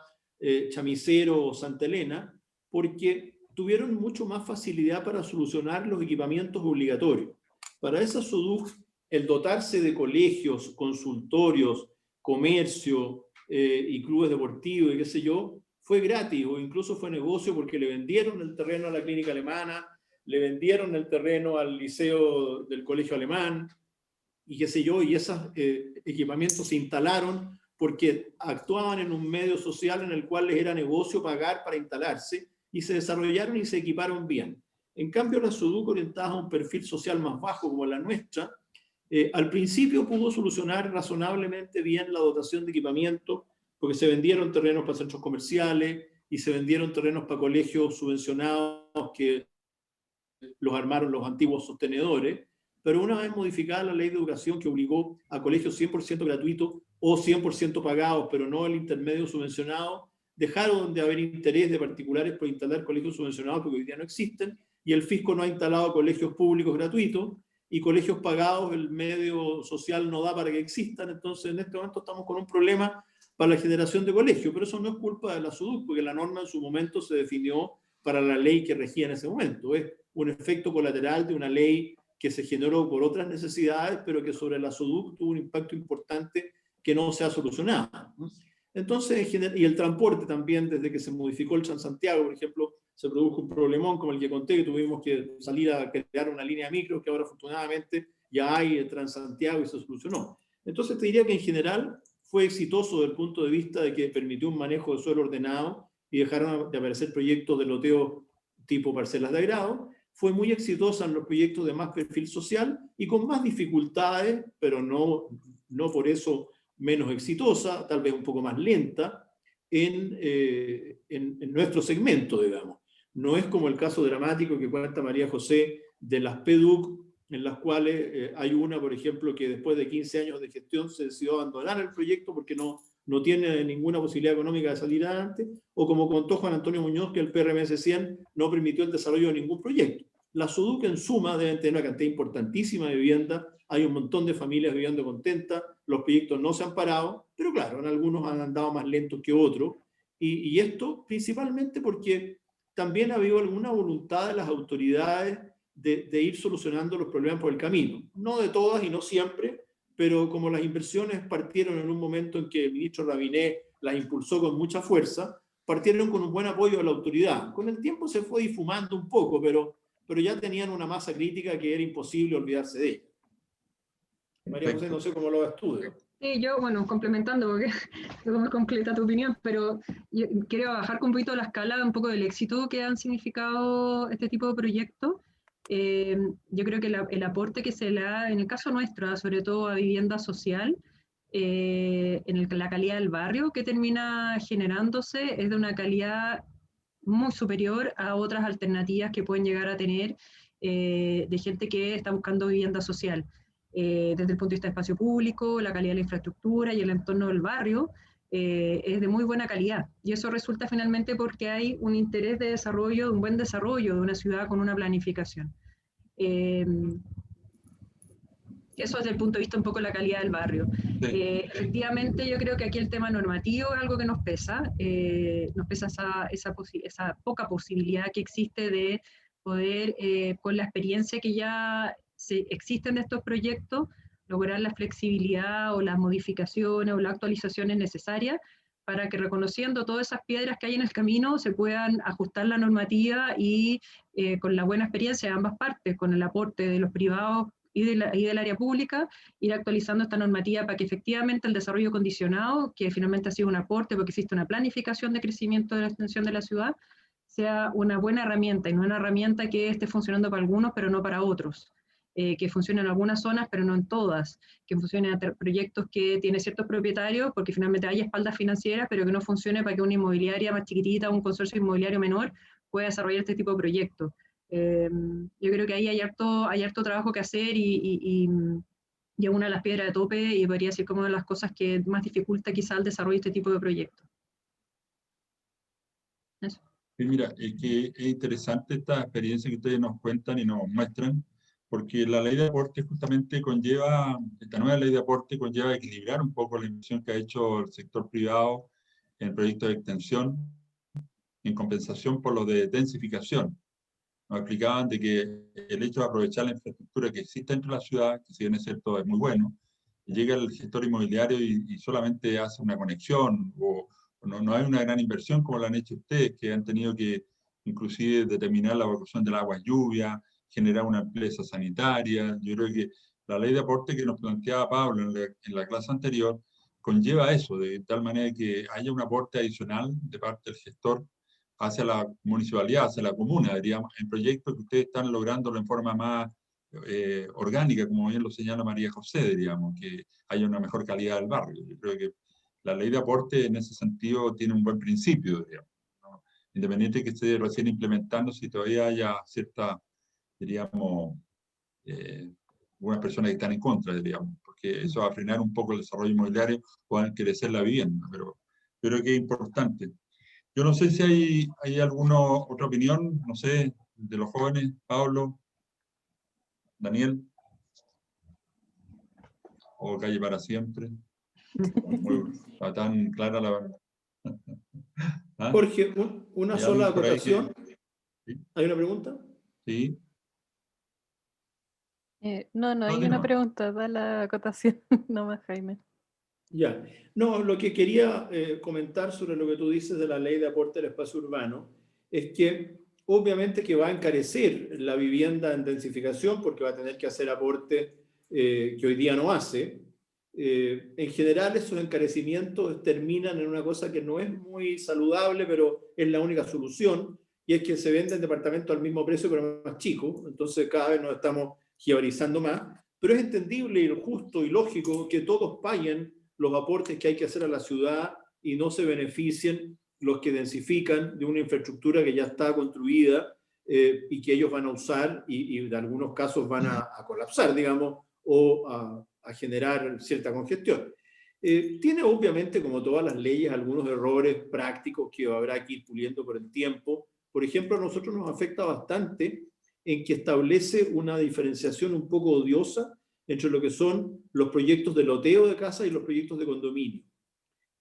Speaker 2: Chamicero o Santa Elena, porque tuvieron mucho más facilidad para solucionar los equipamientos obligatorios. Para esas SODUC, el dotarse de colegios, consultorios, comercio y clubes deportivos y qué sé yo, fue gratis o incluso fue negocio porque le vendieron el terreno a la clínica alemana, le vendieron el terreno al liceo del colegio alemán y qué sé yo, y esos equipamientos se instalaron porque actuaban en un medio social en el cual les era negocio pagar para instalarse y se desarrollaron y se equiparon bien. En cambio, las SODUC orientadas a un perfil social más bajo como la nuestra, al principio pudo solucionar razonablemente bien la dotación de equipamiento porque se vendieron terrenos para centros comerciales y se vendieron terrenos para colegios subvencionados que los armaron los antiguos sostenedores, pero una vez modificada la ley de educación que obligó a colegios 100% gratuitos o 100% pagados, pero no el intermedio subvencionado, dejaron de haber interés de particulares por instalar colegios subvencionados porque hoy día no existen, y el fisco no ha instalado colegios públicos gratuitos, y colegios pagados el medio social no da para que existan, entonces en este momento estamos con un problema para la generación de colegios, pero eso no es culpa de la SODUC, porque la norma en su momento se definió para la ley que regía en ese momento. Es un efecto colateral de una ley que se generó por otras necesidades, pero que sobre la SODUC tuvo un impacto importante que no se ha solucionado. Entonces, y el transporte también, desde que se modificó el Transantiago, por ejemplo, se produjo un problemón como el que conté, que tuvimos que salir a crear una línea micro, que ahora afortunadamente ya hay el Transantiago y se solucionó. Entonces te diría que en general fue exitoso desde el punto de vista de que permitió un manejo de suelo ordenado y dejaron de aparecer proyectos de loteo tipo parcelas de agrado. Fue muy exitosa en los proyectos de más perfil social y con más dificultades, pero no por eso menos exitosa, tal vez un poco más lenta, en nuestro segmento, digamos. No es como el caso dramático que cuenta María José de las PEDUC, en las cuales hay una, por ejemplo, que después de 15 años de gestión se decidió abandonar el proyecto porque no tiene ninguna posibilidad económica de salir adelante, o como contó Juan Antonio Muñoz, que el PRMS 100 no permitió el desarrollo de ningún proyecto. Las SODUC en suma deben tener una cantidad importantísima de vivienda, hay un montón de familias viviendo contentas, los proyectos no se han parado, pero claro, en algunos han andado más lentos que otros, y esto principalmente porque también ha habido alguna voluntad de las autoridades de ir solucionando los problemas por el camino. No de todas y no siempre, pero como las inversiones partieron en un momento en que el ministro Rabinet las impulsó con mucha fuerza, partieron con un buen apoyo de la autoridad. Con el tiempo se fue difumando un poco, pero ya tenían una masa crítica que era imposible olvidarse de ella. María José, no sé cómo lo ves tú.
Speaker 3: Sí, yo, bueno, complementando, porque luego me completa tu opinión, pero yo quiero bajar un poquito la escala, un poco del éxito que han significado este tipo de proyectos. Yo creo que el aporte que se le da, en el caso nuestro, sobre todo a vivienda social, la calidad del barrio que termina generándose es de una calidad muy superior a otras alternativas que pueden llegar a tener de gente que está buscando vivienda social. Desde el punto de vista de espacio público, la calidad de la infraestructura y el entorno del barrio es de muy buena calidad. Y eso resulta finalmente porque hay un interés de desarrollo, de un buen desarrollo de una ciudad con una planificación. Eso desde el punto de vista un poco de la calidad del barrio. Efectivamente, yo creo que aquí el tema normativo es algo que nos pesa esa poca posibilidad que existe de poder, con la experiencia que ya existen de estos proyectos, lograr la flexibilidad o las modificaciones o las actualizaciones necesarias para que, reconociendo todas esas piedras que hay en el camino, se puedan ajustar la normativa y con la buena experiencia de ambas partes, con el aporte de los privados y del área pública, ir actualizando esta normativa para que efectivamente el desarrollo condicionado, que finalmente ha sido un aporte porque existe una planificación de crecimiento de la extensión de la ciudad, sea una buena herramienta y no una herramienta que esté funcionando para algunos pero no para otros. que funciona en algunas zonas, pero no en todas, que funcione en proyectos que tienen ciertos propietarios, porque finalmente hay espaldas financieras, pero que no funcione para que una inmobiliaria más chiquitita, un consorcio inmobiliario menor, pueda desarrollar este tipo de proyectos. Yo creo que ahí hay harto trabajo que hacer y es una de las piedras de tope y podría ser como una de las cosas que más dificulta quizá el desarrollo de este tipo de proyectos. Eso.
Speaker 1: Sí, mira, es que es interesante esta experiencia que ustedes nos cuentan y nos muestran, porque la ley de aporte justamente conlleva, esta nueva ley de aporte conlleva equilibrar un poco la inversión que ha hecho el sector privado en proyectos de extensión en compensación por lo de densificación. Nos explicaban de que el hecho de aprovechar la infraestructura que existe dentro de la ciudad, que si bien es cierto es muy bueno, llega el gestor inmobiliario y solamente hace una conexión o no hay una gran inversión como la han hecho ustedes, que han tenido que inclusive determinar la evacuación del agua lluvia, generar una empresa sanitaria. Yo creo que la ley de aporte que nos planteaba Pablo en la clase anterior conlleva eso, de tal manera que haya un aporte adicional de parte del gestor hacia la municipalidad, hacia la comuna, diríamos, en proyectos que ustedes están lográndolo en forma más orgánica, como bien lo señala María José, diríamos, que haya una mejor calidad del barrio. Yo creo que la ley de aporte en ese sentido tiene un buen principio, digamos, ¿no? Independiente de que esté recién implementando, si todavía haya cierta, diríamos, algunas personas que están en contra, diríamos, porque eso va a frenar un poco el desarrollo inmobiliario o a encarecer la vivienda, pero creo que es importante. Yo no sé si hay alguna otra opinión, no sé, de los jóvenes, Pablo, Daniel, o Calle para siempre. Está tan clara la verdad. ¿Ah?
Speaker 2: Jorge, una
Speaker 1: ¿Hay
Speaker 2: sola
Speaker 1: alguien por ahí
Speaker 2: acotación.
Speaker 1: ¿Sí?
Speaker 2: ¿Hay una pregunta?
Speaker 1: Sí.
Speaker 4: No,
Speaker 1: No,
Speaker 4: hay
Speaker 1: de
Speaker 4: una
Speaker 1: nuevo.
Speaker 4: pregunta, da la acotación, nomás Jaime.
Speaker 2: Ya. No, lo que quería comentar sobre lo que tú dices de la ley de aporte al espacio urbano es que obviamente que va a encarecer la vivienda en densificación porque va a tener que hacer aporte que hoy día no hace. En general esos encarecimientos terminan en una cosa que no es muy saludable, pero es la única solución, y es que se venden departamentos al mismo precio pero más chico, entonces cada vez nos estamos jibarizando más, pero es entendible y justo y lógico que todos paguen los aportes que hay que hacer a la ciudad y no se beneficien los que densifican de una infraestructura que ya está construida y que ellos van a usar y en algunos casos van a colapsar, digamos, o a generar cierta congestión. Tiene obviamente, como todas las leyes, algunos errores prácticos que habrá que ir puliendo por el tiempo. Por ejemplo, a nosotros nos afecta bastante en que establece una diferenciación un poco odiosa entre lo que son los proyectos de loteo de casa y los proyectos de condominio.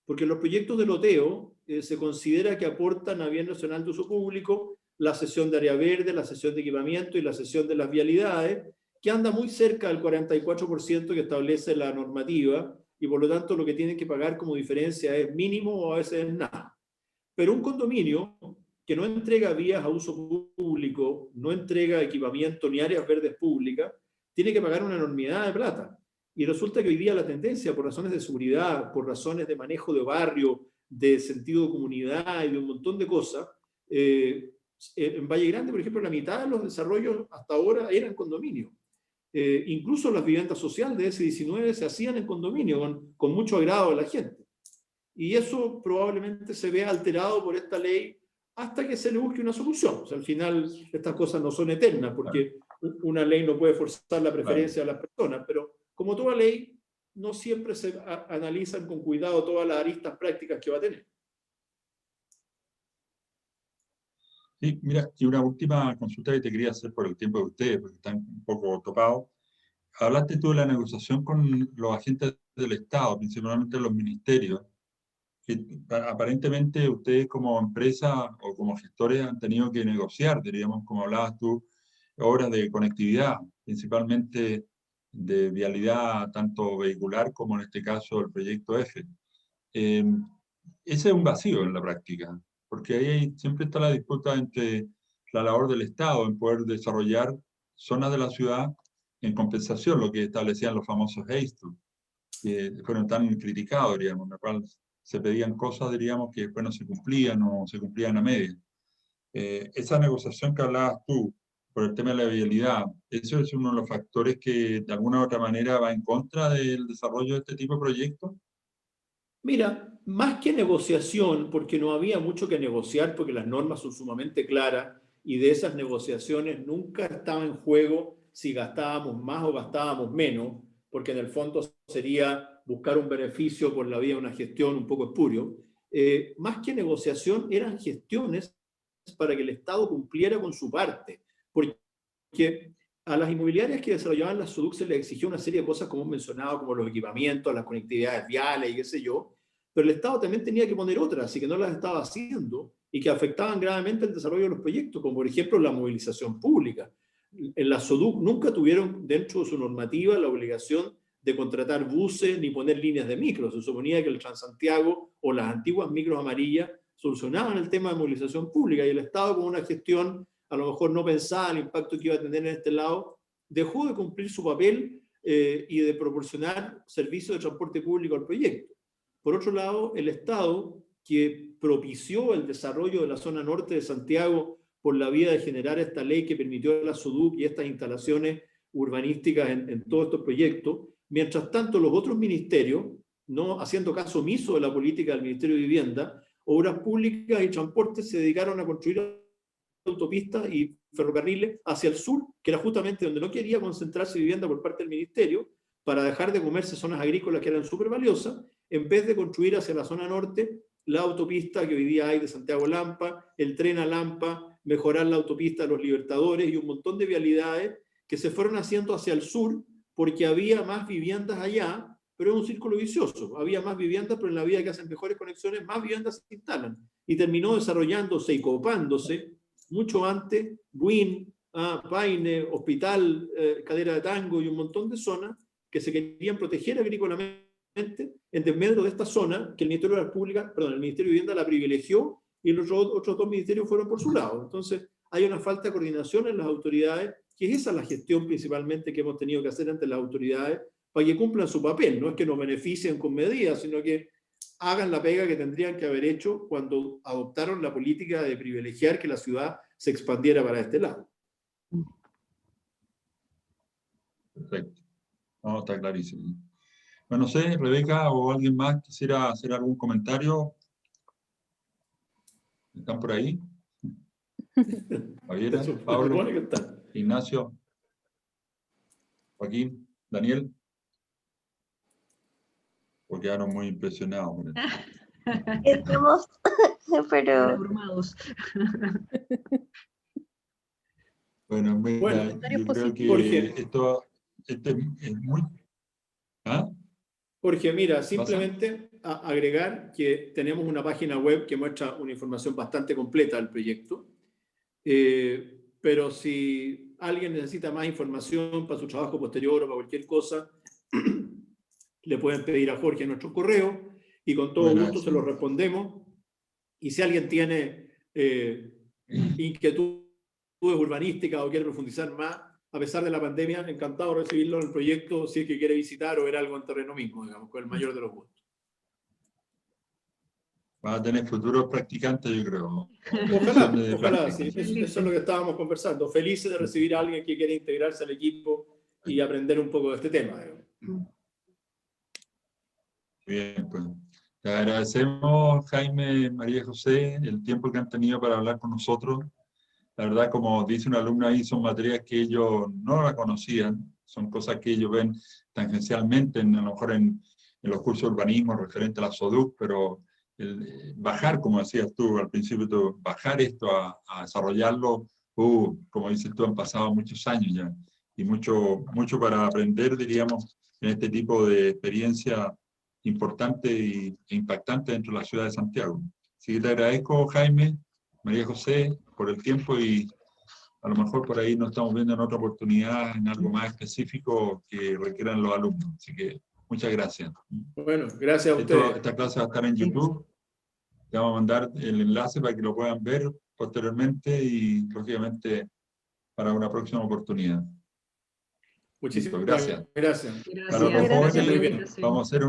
Speaker 2: Porque los proyectos de loteo se considera que aportan a bien nacional de uso público la cesión de área verde, la cesión de equipamiento y la cesión de las vialidades, que anda muy cerca del 44% que establece la normativa, y por lo tanto lo que tienen que pagar como diferencia es mínimo o a veces nada. Pero un condominio que no entrega vías a uso público, no entrega equipamiento ni áreas verdes públicas, tiene que pagar una enormidad de plata. Y resulta que hoy día la tendencia, por razones de seguridad, por razones de manejo de barrio, de sentido de comunidad y de un montón de cosas, en Valle Grande, por ejemplo, la mitad de los desarrollos hasta ahora eran condominios. Incluso las viviendas sociales de S19 se hacían en condominio, con mucho agrado de la gente. Y eso probablemente se vea alterado por esta ley hasta que se le busque una solución. O sea, al final estas cosas no son eternas, porque una ley no puede forzar la preferencia de las personas, pero como toda ley, no siempre se analizan con cuidado todas las aristas prácticas que va a tener.
Speaker 1: Sí, mira, y una última consulta que te quería hacer por el tiempo de ustedes, porque están un poco topados. Hablaste tú de la negociación con los agentes del Estado, principalmente los ministerios, que aparentemente ustedes como empresa o como gestores han tenido que negociar, diríamos, como hablabas tú, obras de conectividad, principalmente de vialidad, tanto vehicular como en este caso el proyecto EFE. Ese es un vacío en la práctica, porque ahí siempre está la disputa entre la labor del Estado en poder desarrollar zonas de la ciudad en compensación, lo que establecían los famosos HASTU, que fueron tan criticados, diríamos, en la cual se pedían cosas, diríamos, que después no se cumplían o se cumplían a medias. Esa negociación que hablabas tú por el tema de la vialidad. ¿Eso es uno de los factores que de alguna u otra manera va en contra del desarrollo de este tipo de proyectos?
Speaker 2: Mira, más que negociación, porque no había mucho que negociar, porque las normas son sumamente claras, y de esas negociaciones nunca estaba en juego si gastábamos más o gastábamos menos, porque en el fondo sería buscar un beneficio por la vía de una gestión un poco espurio. Más que negociación, eran gestiones para que el Estado cumpliera con su parte, porque a las inmobiliarias que desarrollaban las SODUC se les exigió una serie de cosas, como mencionado, como los equipamientos, las conectividades viales y qué sé yo, pero el Estado también tenía que poner otras, así que no las estaba haciendo, y que afectaban gravemente el desarrollo de los proyectos, como por ejemplo la movilización pública. En la SODUC nunca tuvieron dentro de su normativa la obligación de contratar buses ni poner líneas de micros. Se suponía que el Transantiago o las antiguas micros amarillas solucionaban el tema de movilización pública, y el Estado, con una gestión a lo mejor no pensaba el impacto que iba a tener en este lado, dejó de cumplir su papel y de proporcionar servicios de transporte público al proyecto. Por otro lado, el Estado, que propició el desarrollo de la zona norte de Santiago por la vía de generar esta ley que permitió la SODUC y estas instalaciones urbanísticas en todos estos proyectos, mientras tanto los otros ministerios, no haciendo caso omiso de la política del Ministerio de Vivienda, Obras Públicas y Transportes se dedicaron a construir autopistas y ferrocarriles hacia el sur, que era justamente donde no quería concentrarse vivienda por parte del ministerio, para dejar de comerse zonas agrícolas que eran súper valiosas, en vez de construir hacia la zona norte la autopista que hoy día hay de Santiago a Lampa, el tren a Lampa, mejorar la autopista de los Libertadores y un montón de vialidades que se fueron haciendo hacia el sur porque había más viviendas allá, pero es un círculo vicioso. Había más viviendas, pero en la vía que hacen mejores conexiones, más viviendas se instalan. Y terminó desarrollándose y copándose mucho antes Buin, Paine, Hospital, Cadera de Tango y un montón de zonas que se querían proteger agrícolamente en desmedro de esta zona que el Ministerio de la República, perdón, el Ministerio de Vivienda la privilegió y los otros dos ministerios fueron por su lado. Entonces hay una falta de coordinación en las autoridades, que es esa la gestión principalmente que hemos tenido que hacer ante las autoridades para que cumplan su papel. No es que nos beneficien con medidas, sino que hagan la pega que tendrían que haber hecho cuando adoptaron la política de privilegiar que la ciudad se expandiera para este lado.
Speaker 1: Perfecto. No, está clarísimo. Bueno, no sé, Rebeca o alguien más quisiera hacer algún comentario. ¿Están por ahí? Javiera, Pablo, Ignacio, Joaquín, Daniel. Porque quedaron muy impresionados.
Speaker 5: Estamos, pero...
Speaker 3: abrumados.
Speaker 1: Bueno, mira, yo creo que
Speaker 2: Jorge.
Speaker 1: esto es muy... ¿Ah?
Speaker 2: Jorge, mira, simplemente agregar que tenemos una página web que muestra una información bastante completa del proyecto, pero si alguien necesita más información para su trabajo posterior o para cualquier cosa, le pueden pedir a Jorge nuestro correo y con todo gusto se lo respondemos. Y si alguien tiene inquietudes urbanísticas o quiere profundizar más, a pesar de la pandemia, encantado de recibirlo en el proyecto si es que quiere visitar o ver algo en terreno mismo, digamos, con el mayor de los gustos.
Speaker 1: Va a tener futuros practicantes, yo creo.
Speaker 2: Ojalá, sí. Eso es lo que estábamos conversando. Felices de recibir a alguien que quiere integrarse al equipo y aprender un poco de este tema.
Speaker 1: Bien, pues. Te agradecemos, Jaime, María José, el tiempo que han tenido para hablar con nosotros. La verdad, como dice una alumna ahí, son materias que ellos no la conocían, son cosas que ellos ven tangencialmente, a lo mejor en los cursos de urbanismo referente a la SODUC, pero bajar, como decías tú al principio, bajar esto a desarrollarlo, como dices tú, han pasado muchos años ya, y mucho para aprender, diríamos, en este tipo de experiencia importante e impactante dentro de la ciudad de Santiago. Así que te agradezco, Jaime, María José, por el tiempo, y a lo mejor por ahí nos estamos viendo en otra oportunidad, en algo más específico que requieran los alumnos. Así que muchas gracias.
Speaker 2: Bueno, gracias a ustedes.
Speaker 1: Esta clase va a estar en YouTube. Te vamos a mandar el enlace para que lo puedan ver posteriormente y, lógicamente, para una próxima oportunidad.
Speaker 2: Muchísimas
Speaker 1: gracias.
Speaker 2: Gracias.
Speaker 1: Para los jóvenes, vamos a hacer